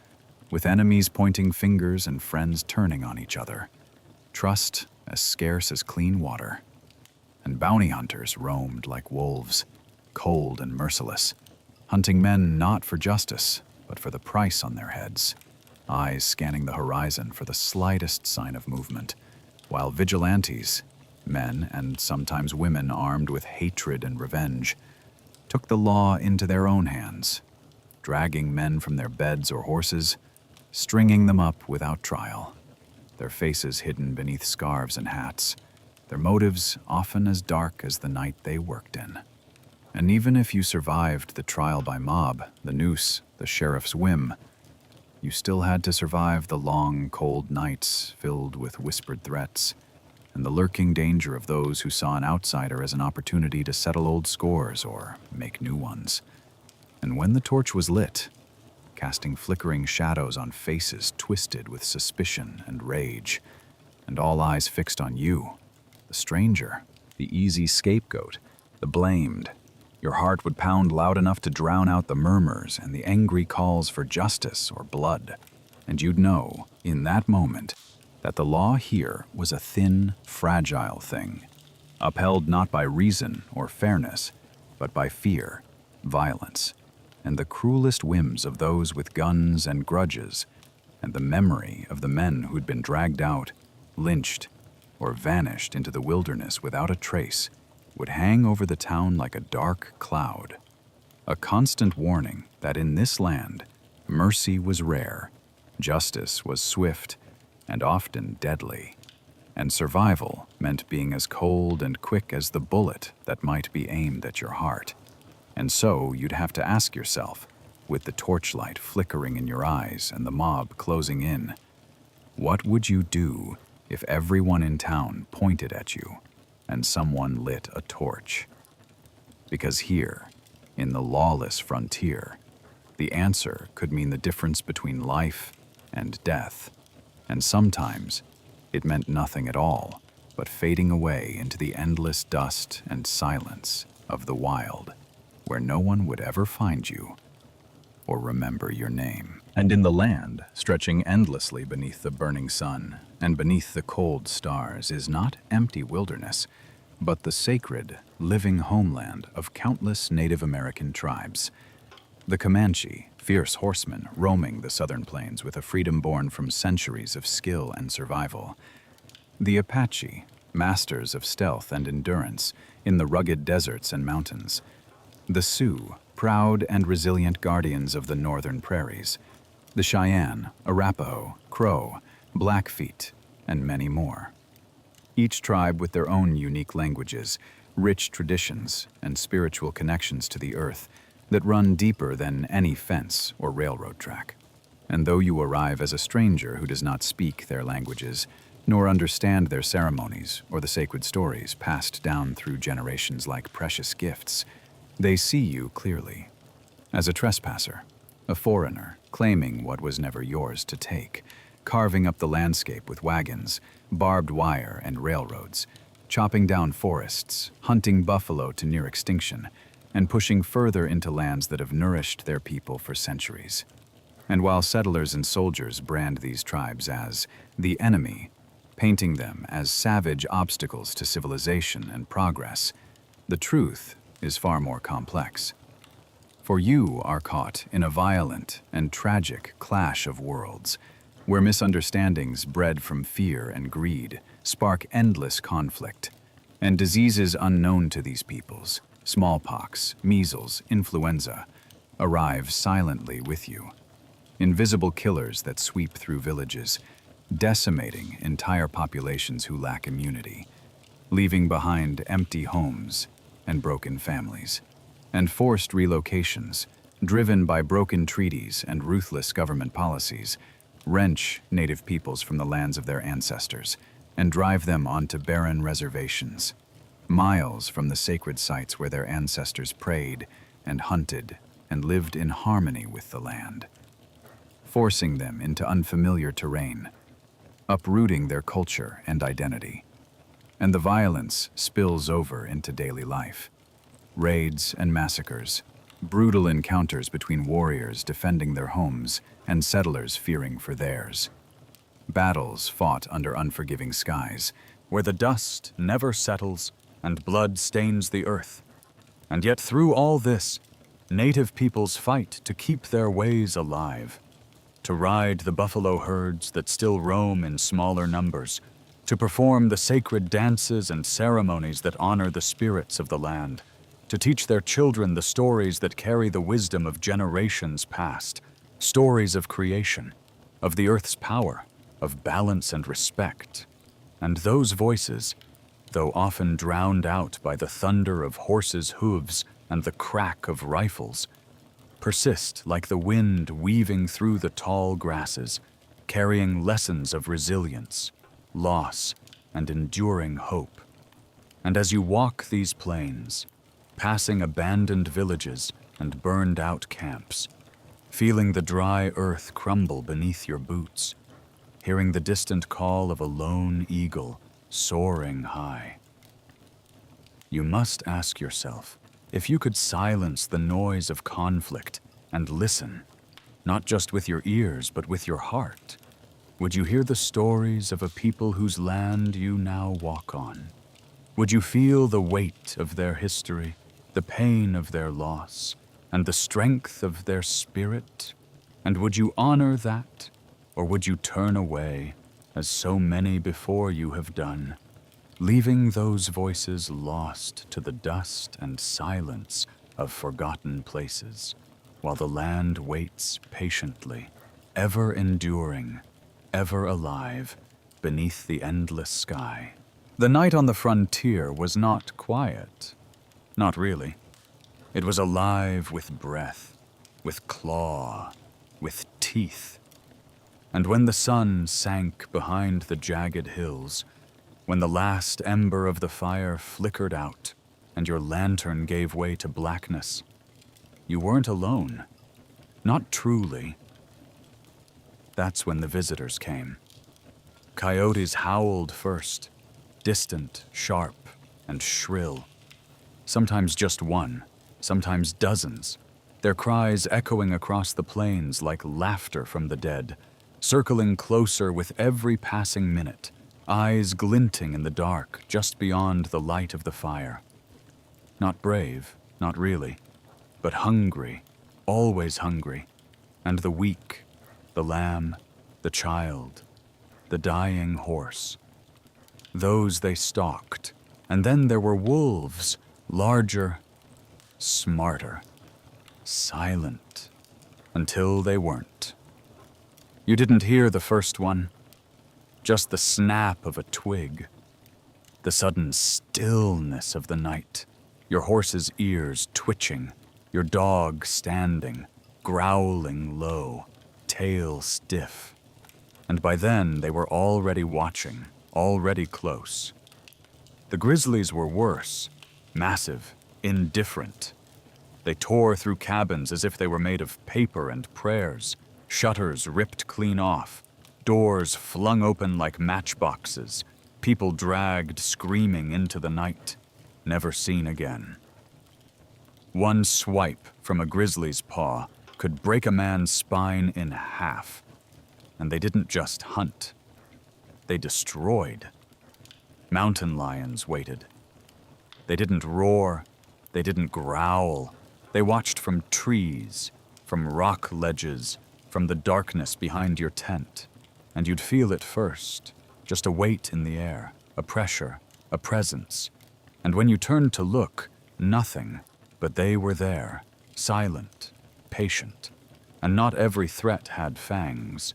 with enemies pointing fingers and friends turning on each other. Trust as scarce as clean water. And bounty hunters roamed like wolves, cold and merciless, hunting men not for justice, but for the price on their heads, eyes scanning the horizon for the slightest sign of movement, while vigilantes, men and sometimes women armed with hatred and revenge, took the law into their own hands, dragging men from their beds or horses, stringing them up without trial, their faces hidden beneath scarves and hats, their motives often as dark as the night they worked in. And even if you survived the trial by mob, the noose, the sheriff's whim, you still had to survive the long, cold nights filled with whispered threats, and the lurking danger of those who saw an outsider as an opportunity to settle old scores or make new ones. And when the torch was lit, casting flickering shadows on faces twisted with suspicion and rage, and all eyes fixed on you, the stranger, the easy scapegoat, the blamed, your heart would pound loud enough to drown out the murmurs and the angry calls for justice or blood, and you'd know, in that moment, that the law here was a thin, fragile thing, upheld not by reason or fairness, but by fear, violence, and the cruelest whims of those with guns and grudges, and the memory of the men who'd been dragged out, lynched, or vanished into the wilderness without a trace, would hang over the town like a dark cloud, a constant warning that in this land, mercy was rare, justice was swift, and often deadly, and survival meant being as cold and quick as the bullet that might be aimed at your heart. And so you'd have to ask yourself, with the torchlight flickering in your eyes and the mob closing in, what would you do if everyone in town pointed at you and someone lit a torch? Because here, in the lawless frontier, the answer could mean the difference between life and death, and sometimes it meant nothing at all but fading away into the endless dust and silence of the wild, where no one would ever find you or remember your name. And in the land, stretching endlessly beneath the burning sun and beneath the cold stars, is not empty wilderness, but the sacred, living homeland of countless Native American tribes. The Comanche, fierce horsemen roaming the southern plains with a freedom born from centuries of skill and survival. The Apache, masters of stealth and endurance in the rugged deserts and mountains. The Sioux, proud and resilient guardians of the northern prairies. The Cheyenne, Arapaho, Crow, Blackfeet, and many more. Each tribe with their own unique languages, rich traditions, and spiritual connections to the earth that run deeper than any fence or railroad track. And though you arrive as a stranger who does not speak their languages, nor understand their ceremonies or the sacred stories passed down through generations like precious gifts, they see you clearly. As a trespasser, a foreigner claiming what was never yours to take, carving up the landscape with wagons, barbed wire, and railroads, chopping down forests, hunting buffalo to near extinction, and pushing further into lands that have nourished their people for centuries. And while settlers and soldiers brand these tribes as the enemy, painting them as savage obstacles to civilization and progress, the truth is far more complex. For you are caught in a violent and tragic clash of worlds, where misunderstandings bred from fear and greed spark endless conflict, and diseases unknown to these peoples, smallpox, measles, influenza, arrive silently with you. Invisible killers that sweep through villages, decimating entire populations who lack immunity, leaving behind empty homes and broken families, and forced relocations, driven by broken treaties and ruthless government policies, wrench native peoples from the lands of their ancestors and drive them onto barren reservations, miles from the sacred sites where their ancestors prayed and hunted and lived in harmony with the land, forcing them into unfamiliar terrain, uprooting their culture and identity. And the violence spills over into daily life. Raids and massacres, brutal encounters between warriors defending their homes and settlers fearing for theirs. Battles fought under unforgiving skies, where the dust never settles and blood stains the earth. And yet through all this, native peoples fight to keep their ways alive, to ride the buffalo herds that still roam in smaller numbers, to perform the sacred dances and ceremonies that honor the spirits of the land, to teach their children the stories that carry the wisdom of generations past, stories of creation, of the earth's power, of balance and respect. And those voices, though often drowned out by the thunder of horses' hooves and the crack of rifles, persist like the wind weaving through the tall grasses, carrying lessons of resilience, loss, and enduring hope. And as you walk these plains, passing abandoned villages and burned-out camps, feeling the dry earth crumble beneath your boots, hearing the distant call of a lone eagle soaring high, you must ask yourself, if you could silence the noise of conflict and listen, not just with your ears but with your heart, would you hear the stories of a people whose land you now walk on? Would you feel the weight of their history, the pain of their loss, and the strength of their spirit? And would you honor that, or would you turn away, as so many before you have done, leaving those voices lost to the dust and silence of forgotten places, while the land waits patiently, ever enduring, ever alive, beneath the endless sky? The night on the frontier was not quiet. Not really. It was alive with breath, with claw, with teeth. And when the sun sank behind the jagged hills, when the last ember of the fire flickered out and your lantern gave way to blackness, you weren't alone. Not truly. That's when the visitors came. Coyotes howled first, distant, sharp, and shrill. Sometimes just one, sometimes dozens, their cries echoing across the plains like laughter from the dead, circling closer with every passing minute, eyes glinting in the dark just beyond the light of the fire. Not brave, not really, but hungry, always hungry, and the weak, the lamb, the child, the dying horse. Those they stalked, and then there were wolves, larger, smarter, silent, until they weren't. You didn't hear the first one, just the snap of a twig, the sudden stillness of the night, your horse's ears twitching, your dog standing, growling low, tail stiff. And by then they were already watching, already close. The grizzlies were worse, massive, indifferent. They tore through cabins as if they were made of paper and prayers, shutters ripped clean off, doors flung open like matchboxes, people dragged screaming into the night, never seen again. One swipe from a grizzly's paw could break a man's spine in half. And they didn't just hunt. They destroyed. Mountain lions waited. They didn't roar. They didn't growl. They watched from trees, from rock ledges, from the darkness behind your tent. And you'd feel it first, just a weight in the air, a pressure, a presence. And when you turned to look, nothing, but they were there, silent, patient. And not every threat had fangs.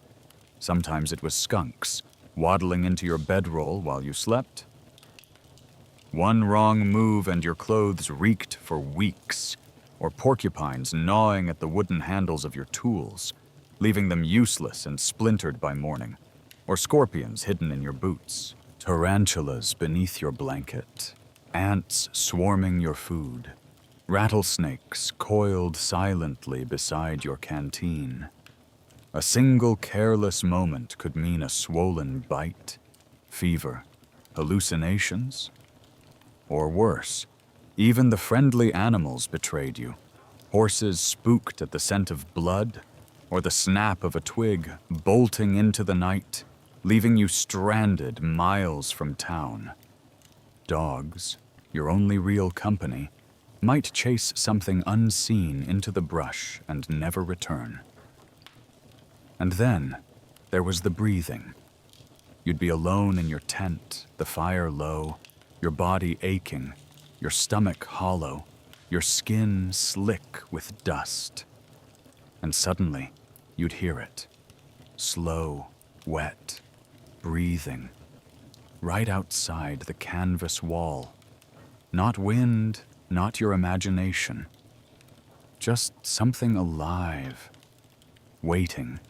Sometimes it was skunks, waddling into your bedroll while you slept. One wrong move and your clothes reeked for weeks, or porcupines gnawing at the wooden handles of your tools, leaving them useless and splintered by morning, or scorpions hidden in your boots, tarantulas beneath your blanket, ants swarming your food, rattlesnakes coiled silently beside your canteen. A single careless moment could mean a swollen bite, fever, hallucinations, or worse, even the friendly animals betrayed you. Horses spooked at the scent of blood, or the snap of a twig bolting into the night, leaving you stranded miles from town. Dogs, your only real company, might chase something unseen into the brush and never return. And then there was the breathing. You'd be alone in your tent, the fire low, your body aching, your stomach hollow, your skin slick with dust. And suddenly, you'd hear it. Slow, wet, breathing. Right outside the canvas wall. Not wind, not your imagination. Just something alive, waiting.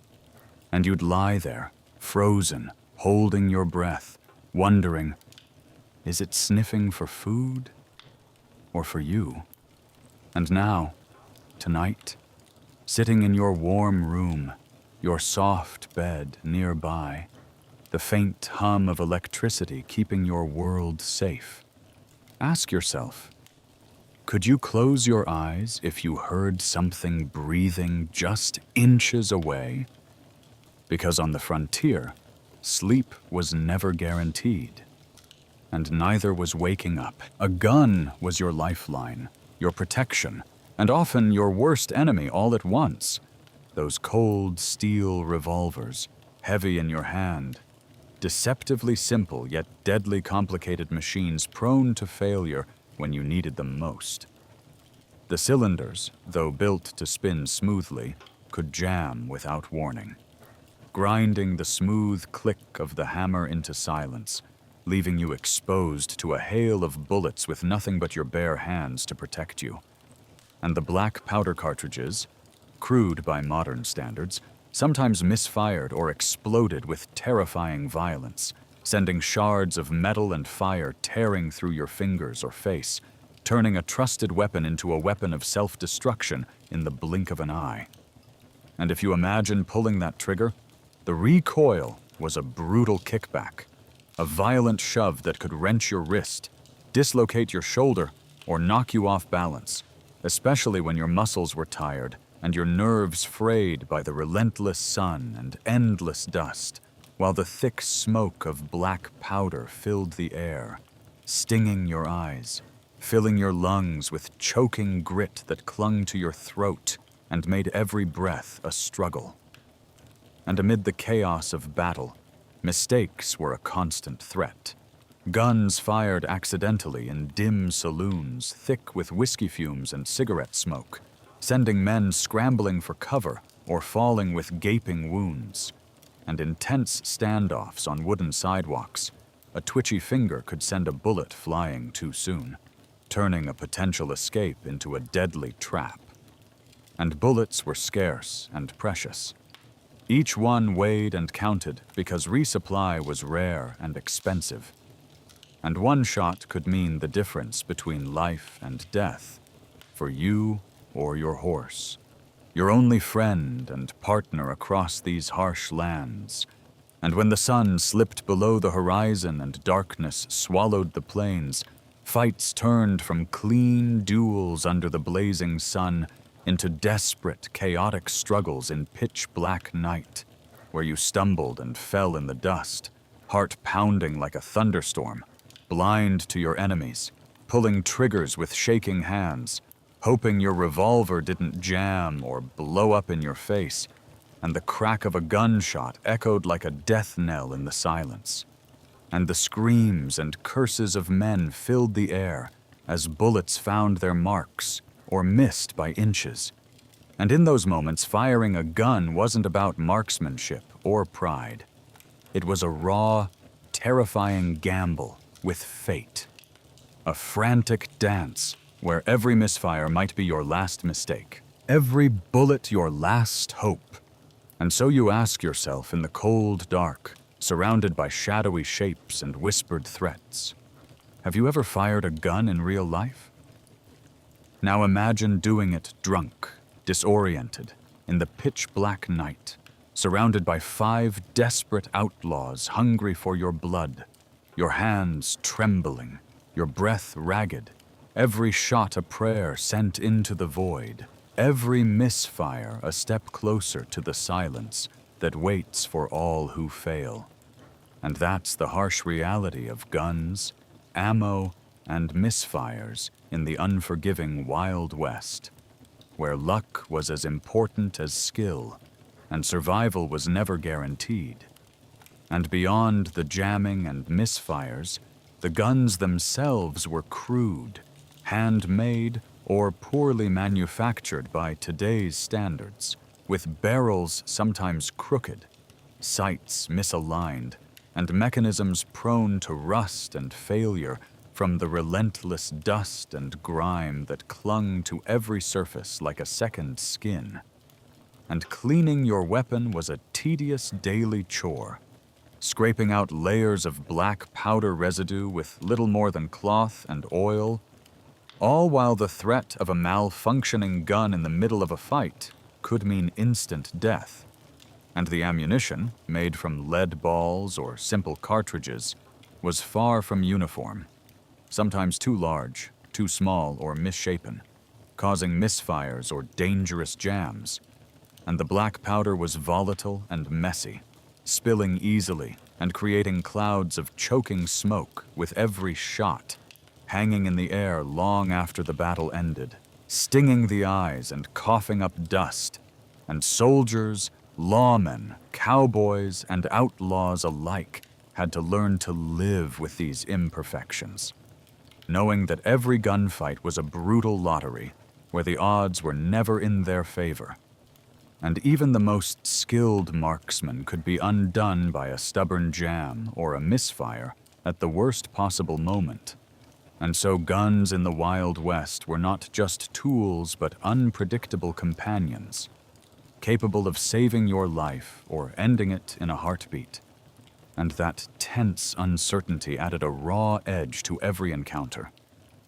And you'd lie there, frozen, holding your breath, wondering, is it sniffing for food or for you? And now, tonight, sitting in your warm room, your soft bed nearby, the faint hum of electricity keeping your world safe. Ask yourself, could you close your eyes if you heard something breathing just inches away? Because on the frontier, sleep was never guaranteed. And neither was waking up. A gun was your lifeline, your protection, and often your worst enemy all at once. Those cold steel revolvers, heavy in your hand. Deceptively simple yet deadly complicated machines prone to failure when you needed them most. The cylinders, though built to spin smoothly, could jam without warning, grinding the smooth click of the hammer into silence, leaving you exposed to a hail of bullets with nothing but your bare hands to protect you. And the black powder cartridges, crude by modern standards, sometimes misfired or exploded with terrifying violence, sending shards of metal and fire tearing through your fingers or face, turning a trusted weapon into a weapon of self-destruction in the blink of an eye. And if you imagine pulling that trigger, the recoil was a brutal kickback, a violent shove that could wrench your wrist, dislocate your shoulder, or knock you off balance, especially when your muscles were tired and your nerves frayed by the relentless sun and endless dust, while the thick smoke of black powder filled the air, stinging your eyes, filling your lungs with choking grit that clung to your throat and made every breath a struggle. And amid the chaos of battle, mistakes were a constant threat. Guns fired accidentally in dim saloons, thick with whiskey fumes and cigarette smoke, sending men scrambling for cover or falling with gaping wounds. And intense standoffs on wooden sidewalks, a twitchy finger could send a bullet flying too soon, turning a potential escape into a deadly trap. And bullets were scarce and precious. Each one weighed and counted because resupply was rare and expensive. And one shot could mean the difference between life and death, for you or your horse, your only friend and partner across these harsh lands. And when the sun slipped below the horizon and darkness swallowed the plains, fights turned from clean duels under the blazing sun into desperate, chaotic struggles in pitch-black night, where you stumbled and fell in the dust, heart pounding like a thunderstorm, blind to your enemies, pulling triggers with shaking hands, hoping your revolver didn't jam or blow up in your face, and the crack of a gunshot echoed like a death knell in the silence. And the screams and curses of men filled the air as bullets found their marks or missed by inches. And in those moments, firing a gun wasn't about marksmanship or pride. It was a raw, terrifying gamble with fate. A frantic dance where every misfire might be your last mistake, every bullet your last hope. And so you ask yourself in the cold dark, surrounded by shadowy shapes and whispered threats, have you ever fired a gun in real life? Now imagine doing it drunk, disoriented, in the pitch-black night, surrounded by 5 desperate outlaws hungry for your blood, your hands trembling, your breath ragged, every shot a prayer sent into the void, every misfire a step closer to the silence that waits for all who fail. And that's the harsh reality of guns, ammo, and misfires in the unforgiving Wild West, where luck was as important as skill, and survival was never guaranteed. And beyond the jamming and misfires, the guns themselves were crude, handmade, or poorly manufactured by today's standards, with barrels sometimes crooked, sights misaligned, and mechanisms prone to rust and failure from the relentless dust and grime that clung to every surface like a second skin. And cleaning your weapon was a tedious daily chore, scraping out layers of black powder residue with little more than cloth and oil, all while the threat of a malfunctioning gun in the middle of a fight could mean instant death. And the ammunition, made from lead balls or simple cartridges, was far from uniform, sometimes too large, too small, or misshapen, causing misfires or dangerous jams. And the black powder was volatile and messy, spilling easily and creating clouds of choking smoke with every shot, hanging in the air long after the battle ended, stinging the eyes and coughing up dust. And soldiers, lawmen, cowboys, and outlaws alike had to learn to live with these imperfections, knowing that every gunfight was a brutal lottery where the odds were never in their favor. And even the most skilled marksman could be undone by a stubborn jam or a misfire at the worst possible moment. And so guns in the Wild West were not just tools but unpredictable companions, capable of saving your life or ending it in a heartbeat. And that tense uncertainty added a raw edge to every encounter,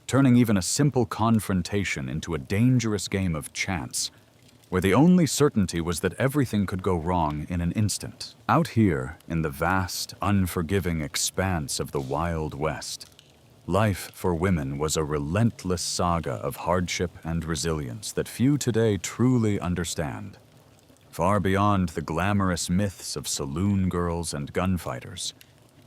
turning even a simple confrontation into a dangerous game of chance, where the only certainty was that everything could go wrong in an instant. Out here, in the vast, unforgiving expanse of the Wild West, life for women was a relentless saga of hardship and resilience that few today truly understand. Far beyond the glamorous myths of saloon girls and gunfighters,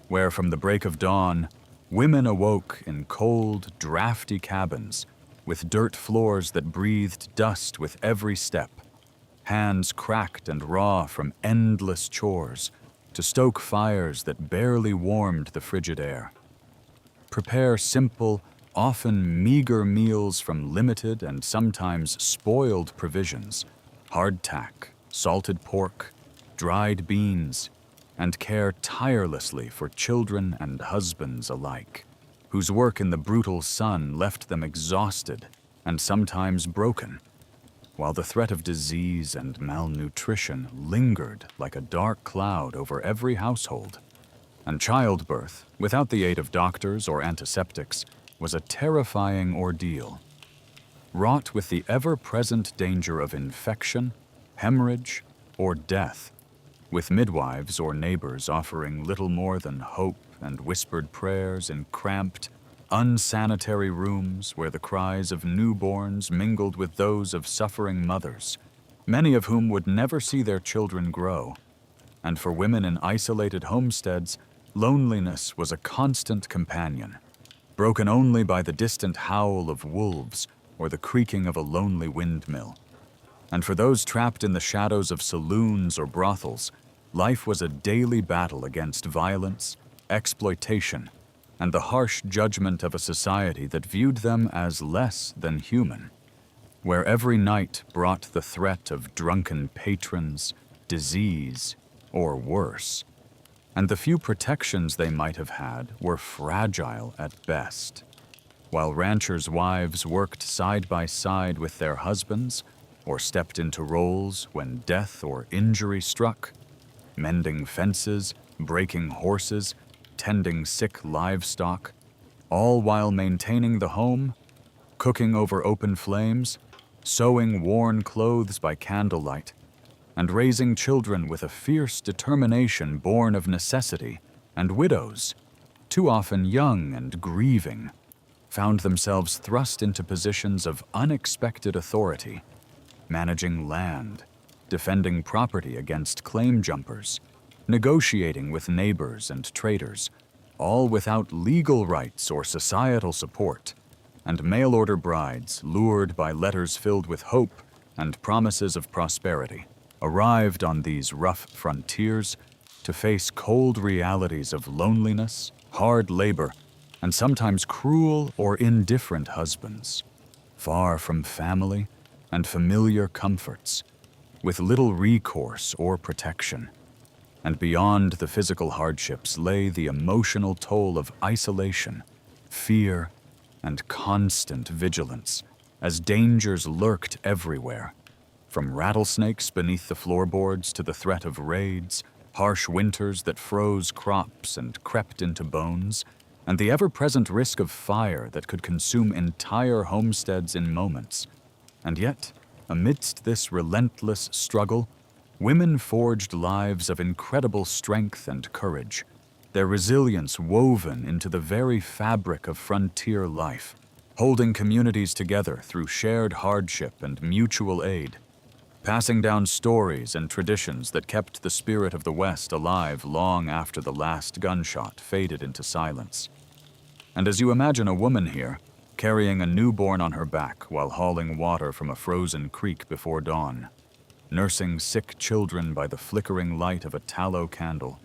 where from the break of dawn, women awoke in cold, drafty cabins with dirt floors that breathed dust with every step, hands cracked and raw from endless chores to stoke fires that barely warmed the frigid air, prepare simple, often meager meals from limited and sometimes spoiled provisions, hardtack, salted pork, dried beans, and care tirelessly for children and husbands alike, whose work in the brutal sun left them exhausted and sometimes broken, while the threat of disease and malnutrition lingered like a dark cloud over every household. And childbirth, without the aid of doctors or antiseptics, was a terrifying ordeal, wrought with the ever-present danger of infection, hemorrhage, or death, with midwives or neighbors offering little more than hope and whispered prayers in cramped, unsanitary rooms where the cries of newborns mingled with those of suffering mothers, many of whom would never see their children grow. And for women in isolated homesteads, loneliness was a constant companion, broken only by the distant howl of wolves or the creaking of a lonely windmill. And for those trapped in the shadows of saloons or brothels, life was a daily battle against violence, exploitation, and the harsh judgment of a society that viewed them as less than human. where every night brought the threat of drunken patrons, disease, or worse, and the few protections they might have had were fragile at best. While ranchers' wives worked side by side with their husbands, or stepped into roles when death or injury struck, mending fences, breaking horses, tending sick livestock, all while maintaining the home, cooking over open flames, sewing worn clothes by candlelight, and raising children with a fierce determination born of necessity, and widows, too often young and grieving, found themselves thrust into positions of unexpected authority, managing land, defending property against claim jumpers, negotiating with neighbors and traders, all without legal rights or societal support, and mail-order brides lured by letters filled with hope and promises of prosperity, arrived on these rough frontiers to face cold realities of loneliness, hard labor, and sometimes cruel or indifferent husbands, far from family and familiar comforts, with little recourse or protection. And beyond the physical hardships lay the emotional toll of isolation, fear, and constant vigilance, as dangers lurked everywhere, from rattlesnakes beneath the floorboards to the threat of raids, harsh winters that froze crops and crept into bones, and the ever-present risk of fire that could consume entire homesteads in moments. And yet, amidst this relentless struggle, women forged lives of incredible strength and courage, their resilience woven into the very fabric of frontier life, holding communities together through shared hardship and mutual aid, passing down stories and traditions that kept the spirit of the West alive long after the last gunshot faded into silence. And as you imagine a woman here, carrying a newborn on her back while hauling water from a frozen creek before dawn, nursing sick children by the flickering light of a tallow candle,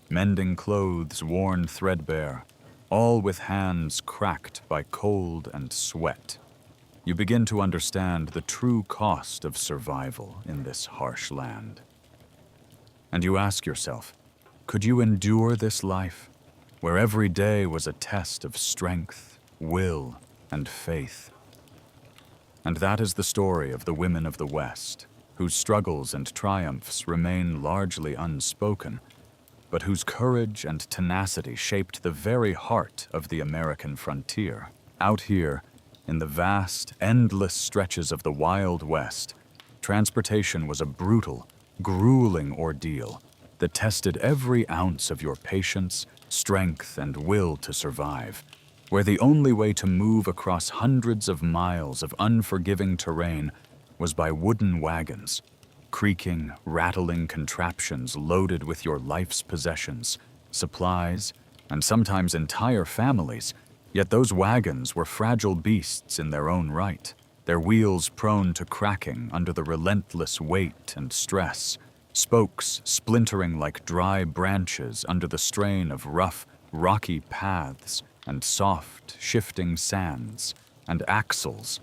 mending clothes worn threadbare, all with hands cracked by cold and sweat, you begin to understand the true cost of survival in this harsh land. And you ask yourself, could you endure this life, where every day was a test of strength, will, and faith? And that is the story of the women of the West, whose struggles and triumphs remain largely unspoken, but whose courage and tenacity shaped the very heart of the American frontier. Out here, in the vast, endless stretches of the Wild West, transportation was a brutal, grueling ordeal that tested every ounce of your patience, strength, and will to survive, where the only way to move across hundreds of miles of unforgiving terrain was by wooden wagons, creaking, rattling contraptions loaded with your life's possessions, supplies, and sometimes entire families. Yet those wagons were fragile beasts in their own right, their wheels prone to cracking under the relentless weight and stress, spokes splintering like dry branches under the strain of rough, rocky paths and soft, shifting sands, and axles,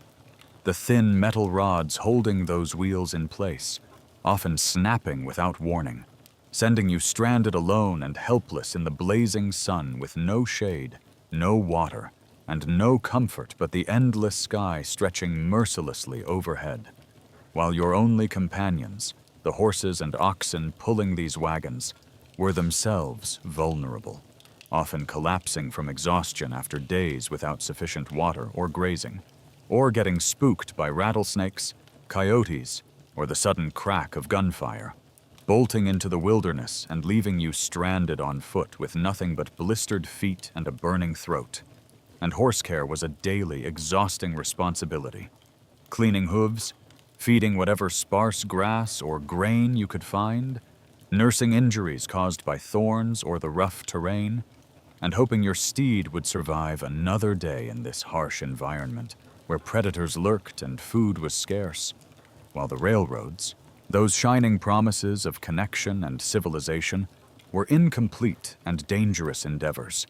the thin metal rods holding those wheels in place, often snapping without warning, sending you stranded alone and helpless in the blazing sun with no shade, no water, and no comfort but the endless sky stretching mercilessly overhead, while your only companions, the horses and oxen pulling these wagons, were themselves vulnerable, often collapsing from exhaustion after days without sufficient water or grazing, or getting spooked by rattlesnakes, coyotes, or the sudden crack of gunfire, bolting into the wilderness and leaving you stranded on foot with nothing but blistered feet and a burning throat. And horse care was a daily, exhausting responsibility. Cleaning hooves, feeding whatever sparse grass or grain you could find, nursing injuries caused by thorns or the rough terrain, and hoping your steed would survive another day in this harsh environment where predators lurked and food was scarce, while the railroads, those shining promises of connection and civilization, were incomplete and dangerous endeavors,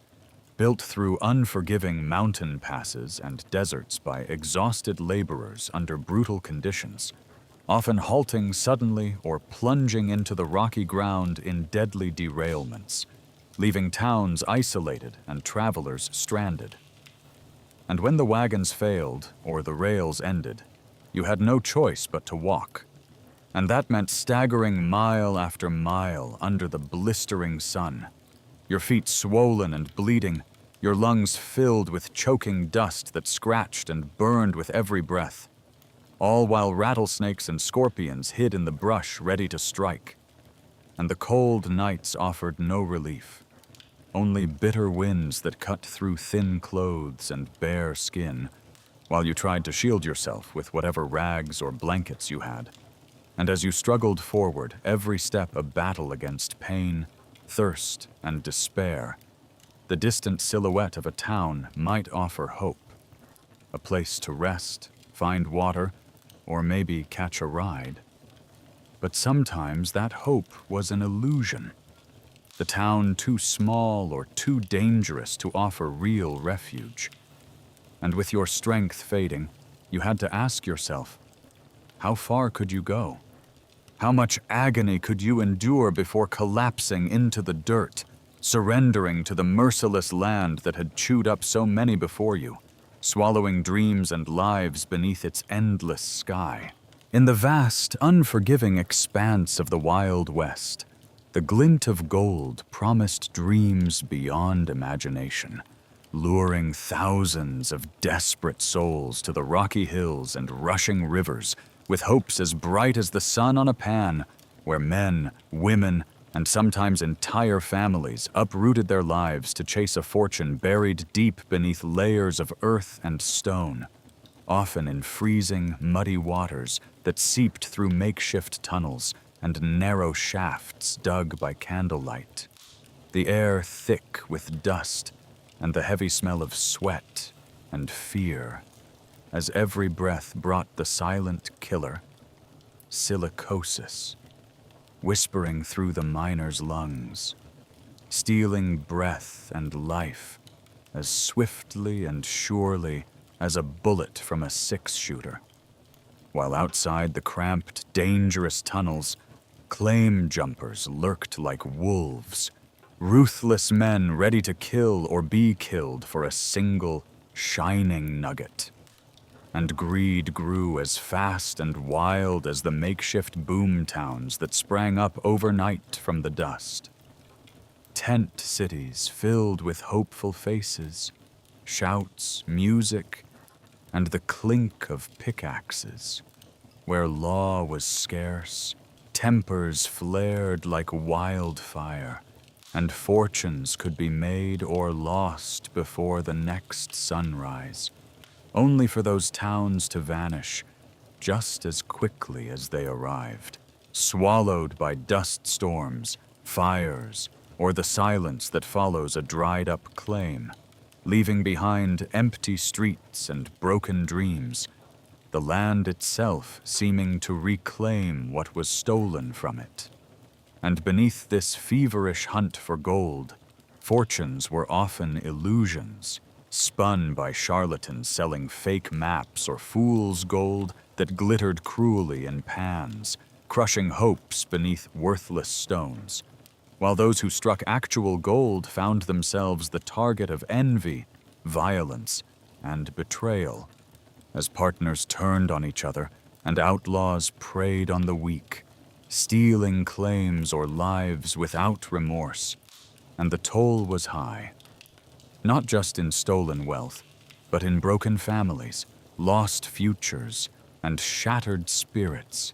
built through unforgiving mountain passes and deserts by exhausted laborers under brutal conditions, often halting suddenly or plunging into the rocky ground in deadly derailments, leaving towns isolated and travelers stranded. And when the wagons failed or the rails ended, you had no choice but to walk. And that meant staggering mile after mile under the blistering sun, your feet swollen and bleeding, your lungs filled with choking dust that scratched and burned with every breath, all while rattlesnakes and scorpions hid in the brush ready to strike. And the cold nights offered no relief, only bitter winds that cut through thin clothes and bare skin, while you tried to shield yourself with whatever rags or blankets you had. And as you struggled forward, every step a battle against pain, thirst, and despair, the distant silhouette of a town might offer hope. A place to rest, find water, or maybe catch a ride. But sometimes that hope was an illusion. The town too small or too dangerous to offer real refuge. And with your strength fading, you had to ask yourself, how far could you go? How much agony could you endure before collapsing into the dirt, surrendering to the merciless land that had chewed up so many before you, swallowing dreams and lives beneath its endless sky? In the vast, unforgiving expanse of the Wild West, the glint of gold promised dreams beyond imagination, luring thousands of desperate souls to the rocky hills and rushing rivers with hopes as bright as the sun on a pan, where men, women, and sometimes entire families uprooted their lives to chase a fortune buried deep beneath layers of earth and stone, often in freezing, muddy waters that seeped through makeshift tunnels and narrow shafts dug by candlelight. The air thick with dust and the heavy smell of sweat and fear, as every breath brought the silent killer, silicosis, whispering through the miner's lungs, stealing breath and life as swiftly and surely as a bullet from a six-shooter. While outside the cramped, dangerous tunnels, claim jumpers lurked like wolves, ruthless men ready to kill or be killed for a single, shining nugget. And greed grew as fast and wild as the makeshift boom towns that sprang up overnight from the dust. Tent cities filled with hopeful faces, shouts, music, and the clink of pickaxes, where law was scarce, tempers flared like wildfire, and fortunes could be made or lost before the next sunrise, only for those towns to vanish just as quickly as they arrived, swallowed by dust storms, fires, or the silence that follows a dried-up claim, leaving behind empty streets and broken dreams, the land itself seeming to reclaim what was stolen from it. And beneath this feverish hunt for gold, fortunes were often illusions, spun by charlatans selling fake maps or fool's gold that glittered cruelly in pans, crushing hopes beneath worthless stones, while those who struck actual gold found themselves the target of envy, violence, and betrayal, as partners turned on each other and outlaws preyed on the weak, stealing claims or lives without remorse. And the toll was high. Not just in stolen wealth, but in broken families, lost futures, and shattered spirits,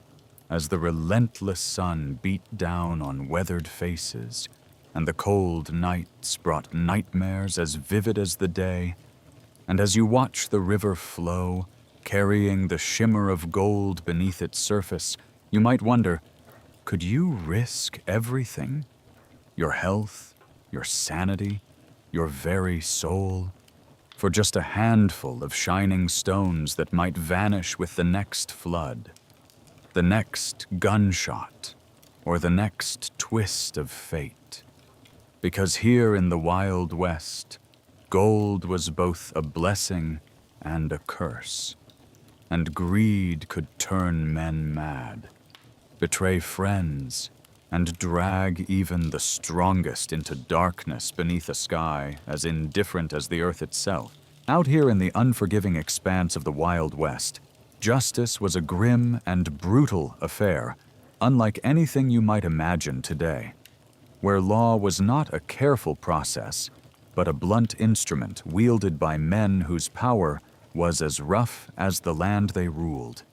as the relentless sun beat down on weathered faces, and the cold nights brought nightmares as vivid as the day, and as you watch the river flow, carrying the shimmer of gold beneath its surface, you might wonder, could you risk everything? Your health, your sanity, your very soul, for just a handful of shining stones that might vanish with the next flood, the next gunshot, or the next twist of fate? Because here in the Wild West, Gold was both a blessing and a curse, and greed could turn men mad, betray friends, and drag even the strongest into darkness beneath a sky as indifferent as the earth itself. Out here in the unforgiving expanse of the Wild West, justice was a grim and brutal affair, unlike anything you might imagine today, where law was not a careful process, but a blunt instrument wielded by men whose power was as rough as the land they ruled,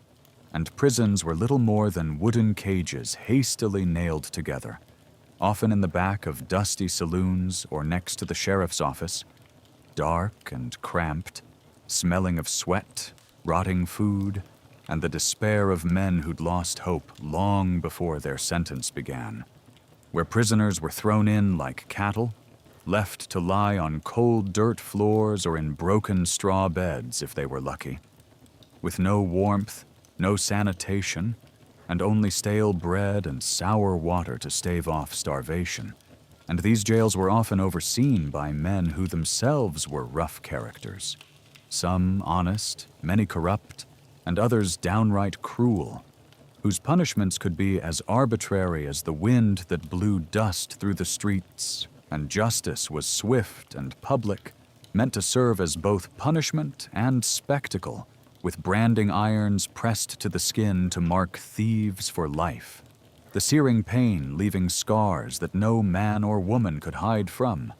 and prisons were little more than wooden cages hastily nailed together, often in the back of dusty saloons or next to the sheriff's office, dark and cramped, smelling of sweat, rotting food, and the despair of men who'd lost hope long before their sentence began, where prisoners were thrown in like cattle, left to lie on cold dirt floors or in broken straw beds if they were lucky, with no warmth, no sanitation, and only stale bread and sour water to stave off starvation. And these jails were often overseen by men who themselves were rough characters, some honest, many corrupt, and others downright cruel, whose punishments could be as arbitrary as the wind that blew dust through the streets, and justice was swift and public, meant to serve as both punishment and spectacle, with branding irons pressed to the skin to mark thieves for life, the searing pain leaving scars that no man or woman could hide from,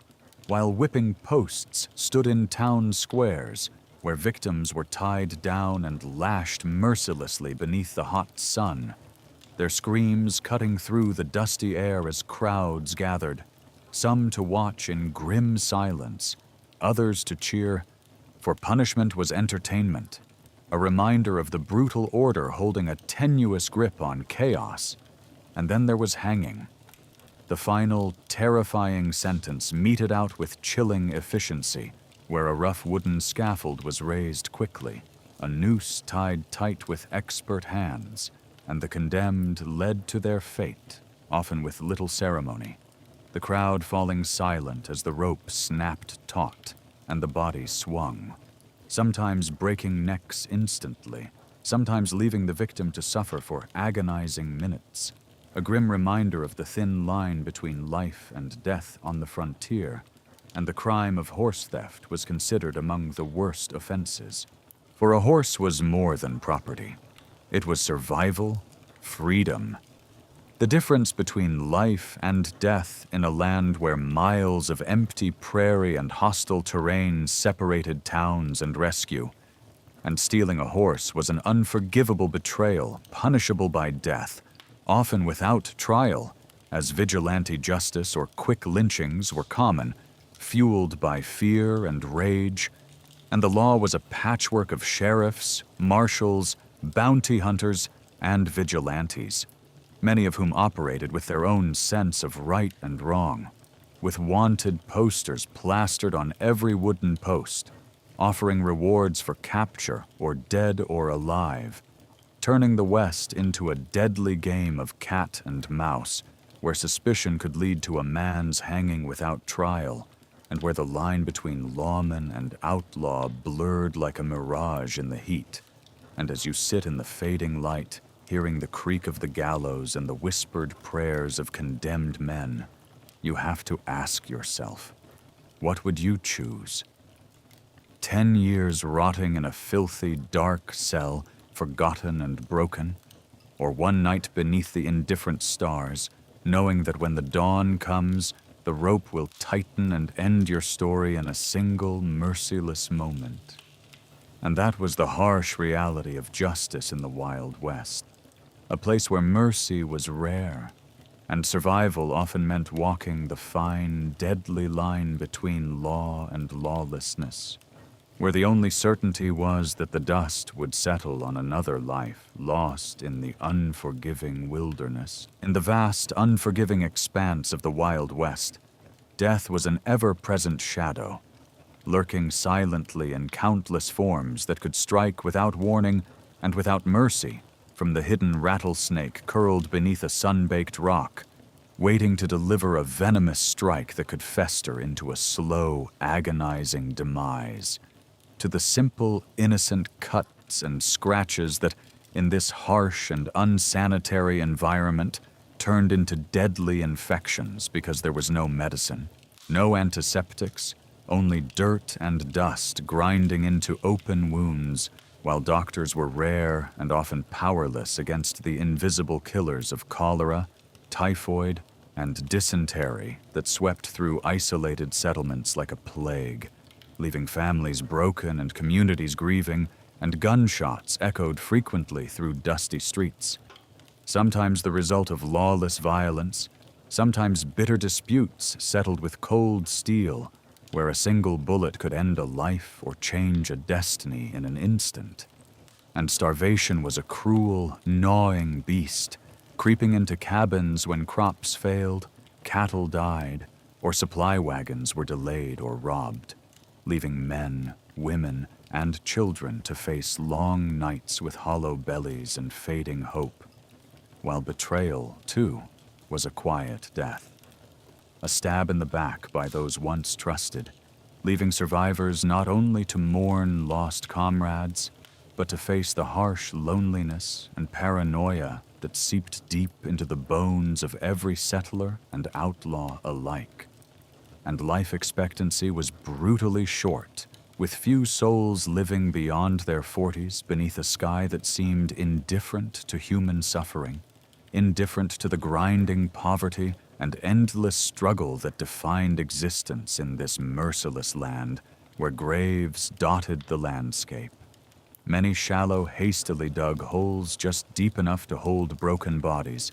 while whipping posts stood in town squares where victims were tied down and lashed mercilessly beneath the hot sun, their screams cutting through the dusty air as crowds gathered, some to watch in grim silence, others to cheer, for punishment was entertainment, a reminder of the brutal order holding a tenuous grip on chaos. And then there was hanging, the final, terrifying sentence meted out with chilling efficiency, where a rough wooden scaffold was raised quickly, a noose tied tight with expert hands, and the condemned led to their fate, often with little ceremony, the crowd falling silent as the rope snapped taut and the body swung, sometimes breaking necks instantly, sometimes leaving the victim to suffer for agonizing minutes, a grim reminder of the thin line between life and death on the frontier, and the crime of horse theft was considered among the worst offenses. For a horse was more than property. It was survival, freedom. The difference between life and death in a land where miles of empty prairie and hostile terrain separated towns and rescue. And stealing a horse was an unforgivable betrayal, punishable by death, often without trial, as vigilante justice or quick lynchings were common, fueled by fear and rage, and the law was a patchwork of sheriffs, marshals, bounty hunters, and vigilantes, many of whom operated with their own sense of right and wrong, with wanted posters plastered on every wooden post, offering rewards for capture or dead or alive, turning the West into a deadly game of cat and mouse, where suspicion could lead to a man's hanging without trial, and where the line between lawman and outlaw blurred like a mirage in the heat. And as you sit in the fading light, hearing the creak of the gallows and the whispered prayers of condemned men, you have to ask yourself, what would you choose? 10 years rotting in a filthy, dark cell, forgotten and broken, or one night beneath the indifferent stars, knowing that when the dawn comes, the rope will tighten and end your story in a single, merciless moment. And that was the harsh reality of justice in the Wild West, a place where mercy was rare, and survival often meant walking the fine, deadly line between law and lawlessness, where the only certainty was that the dust would settle on another life lost in the unforgiving wilderness. In the vast, unforgiving expanse of the Wild West, death was an ever-present shadow, lurking silently in countless forms that could strike without warning and without mercy from the hidden rattlesnake curled beneath a sun-baked rock, waiting to deliver a venomous strike that could fester into a slow, agonizing demise, to the simple, innocent cuts and scratches that, in this harsh and unsanitary environment, turned into deadly infections because there was no medicine, no antiseptics, only dirt and dust grinding into open wounds, while doctors were rare and often powerless against the invisible killers of cholera, typhoid, and dysentery that swept through isolated settlements like a plague, leaving families broken and communities grieving, and gunshots echoed frequently through dusty streets. Sometimes the result of lawless violence, sometimes bitter disputes settled with cold steel, where a single bullet could end a life or change a destiny in an instant. And starvation was a cruel, gnawing beast, creeping into cabins when crops failed, cattle died, or supply wagons were delayed or robbed, leaving men, women, and children to face long nights with hollow bellies and fading hope, while betrayal, too, was a quiet death. A stab in the back by those once trusted, leaving survivors not only to mourn lost comrades, but to face the harsh loneliness and paranoia that seeped deep into the bones of every settler and outlaw alike. And life expectancy was brutally short, with few souls living beyond their 40s beneath a sky that seemed indifferent to human suffering, indifferent to the grinding poverty and endless struggle that defined existence in this merciless land where graves dotted the landscape. Many shallow, hastily dug holes just deep enough to hold broken bodies,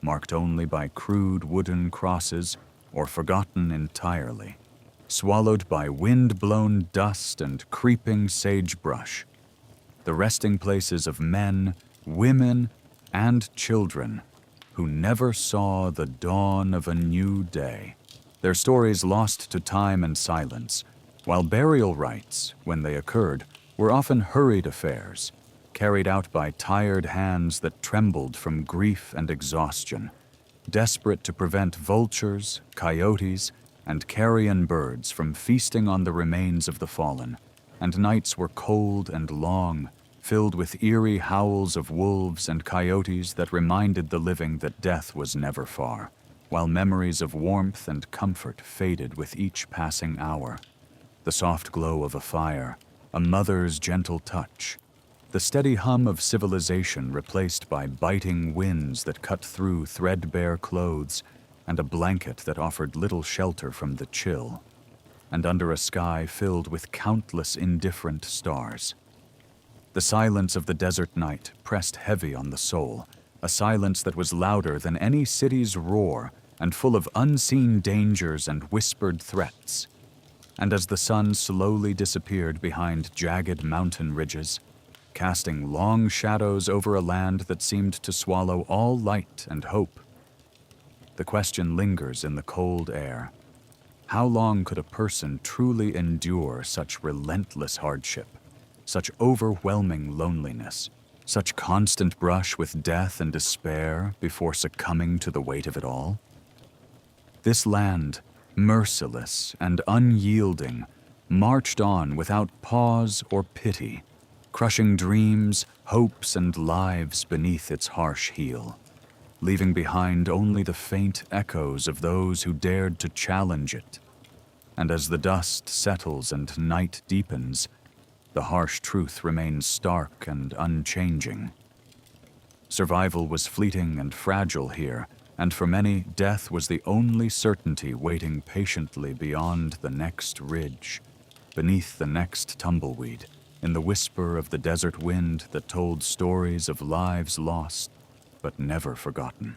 marked only by crude wooden crosses or forgotten entirely, swallowed by wind-blown dust and creeping sagebrush. The resting places of men, women, and children who never saw the dawn of a new day, their stories lost to time and silence, while burial rites, when they occurred, were often hurried affairs, carried out by tired hands that trembled from grief and exhaustion, desperate to prevent vultures, coyotes, and carrion birds from feasting on the remains of the fallen, and nights were cold and long, filled with eerie howls of wolves and coyotes that reminded the living that death was never far, while memories of warmth and comfort faded with each passing hour. The soft glow of a fire, a mother's gentle touch, the steady hum of civilization replaced by biting winds that cut through threadbare clothes, and a blanket that offered little shelter from the chill, and under a sky filled with countless indifferent stars. The silence of the desert night pressed heavy on the soul, a silence that was louder than any city's roar and full of unseen dangers and whispered threats. And as the sun slowly disappeared behind jagged mountain ridges, casting long shadows over a land that seemed to swallow all light and hope, the question lingers in the cold air. How long could a person truly endure such relentless hardship, such overwhelming loneliness, such constant brush with death and despair before succumbing to the weight of it all? This land, merciless and unyielding, marched on without pause or pity, crushing dreams, hopes, and lives beneath its harsh heel, leaving behind only the faint echoes of those who dared to challenge it. And as the dust settles and night deepens, the harsh truth remains stark and unchanging. Survival was fleeting and fragile here, and for many, death was the only certainty waiting patiently beyond the next ridge, beneath the next tumbleweed, in the whisper of the desert wind that told stories of lives lost but never forgotten.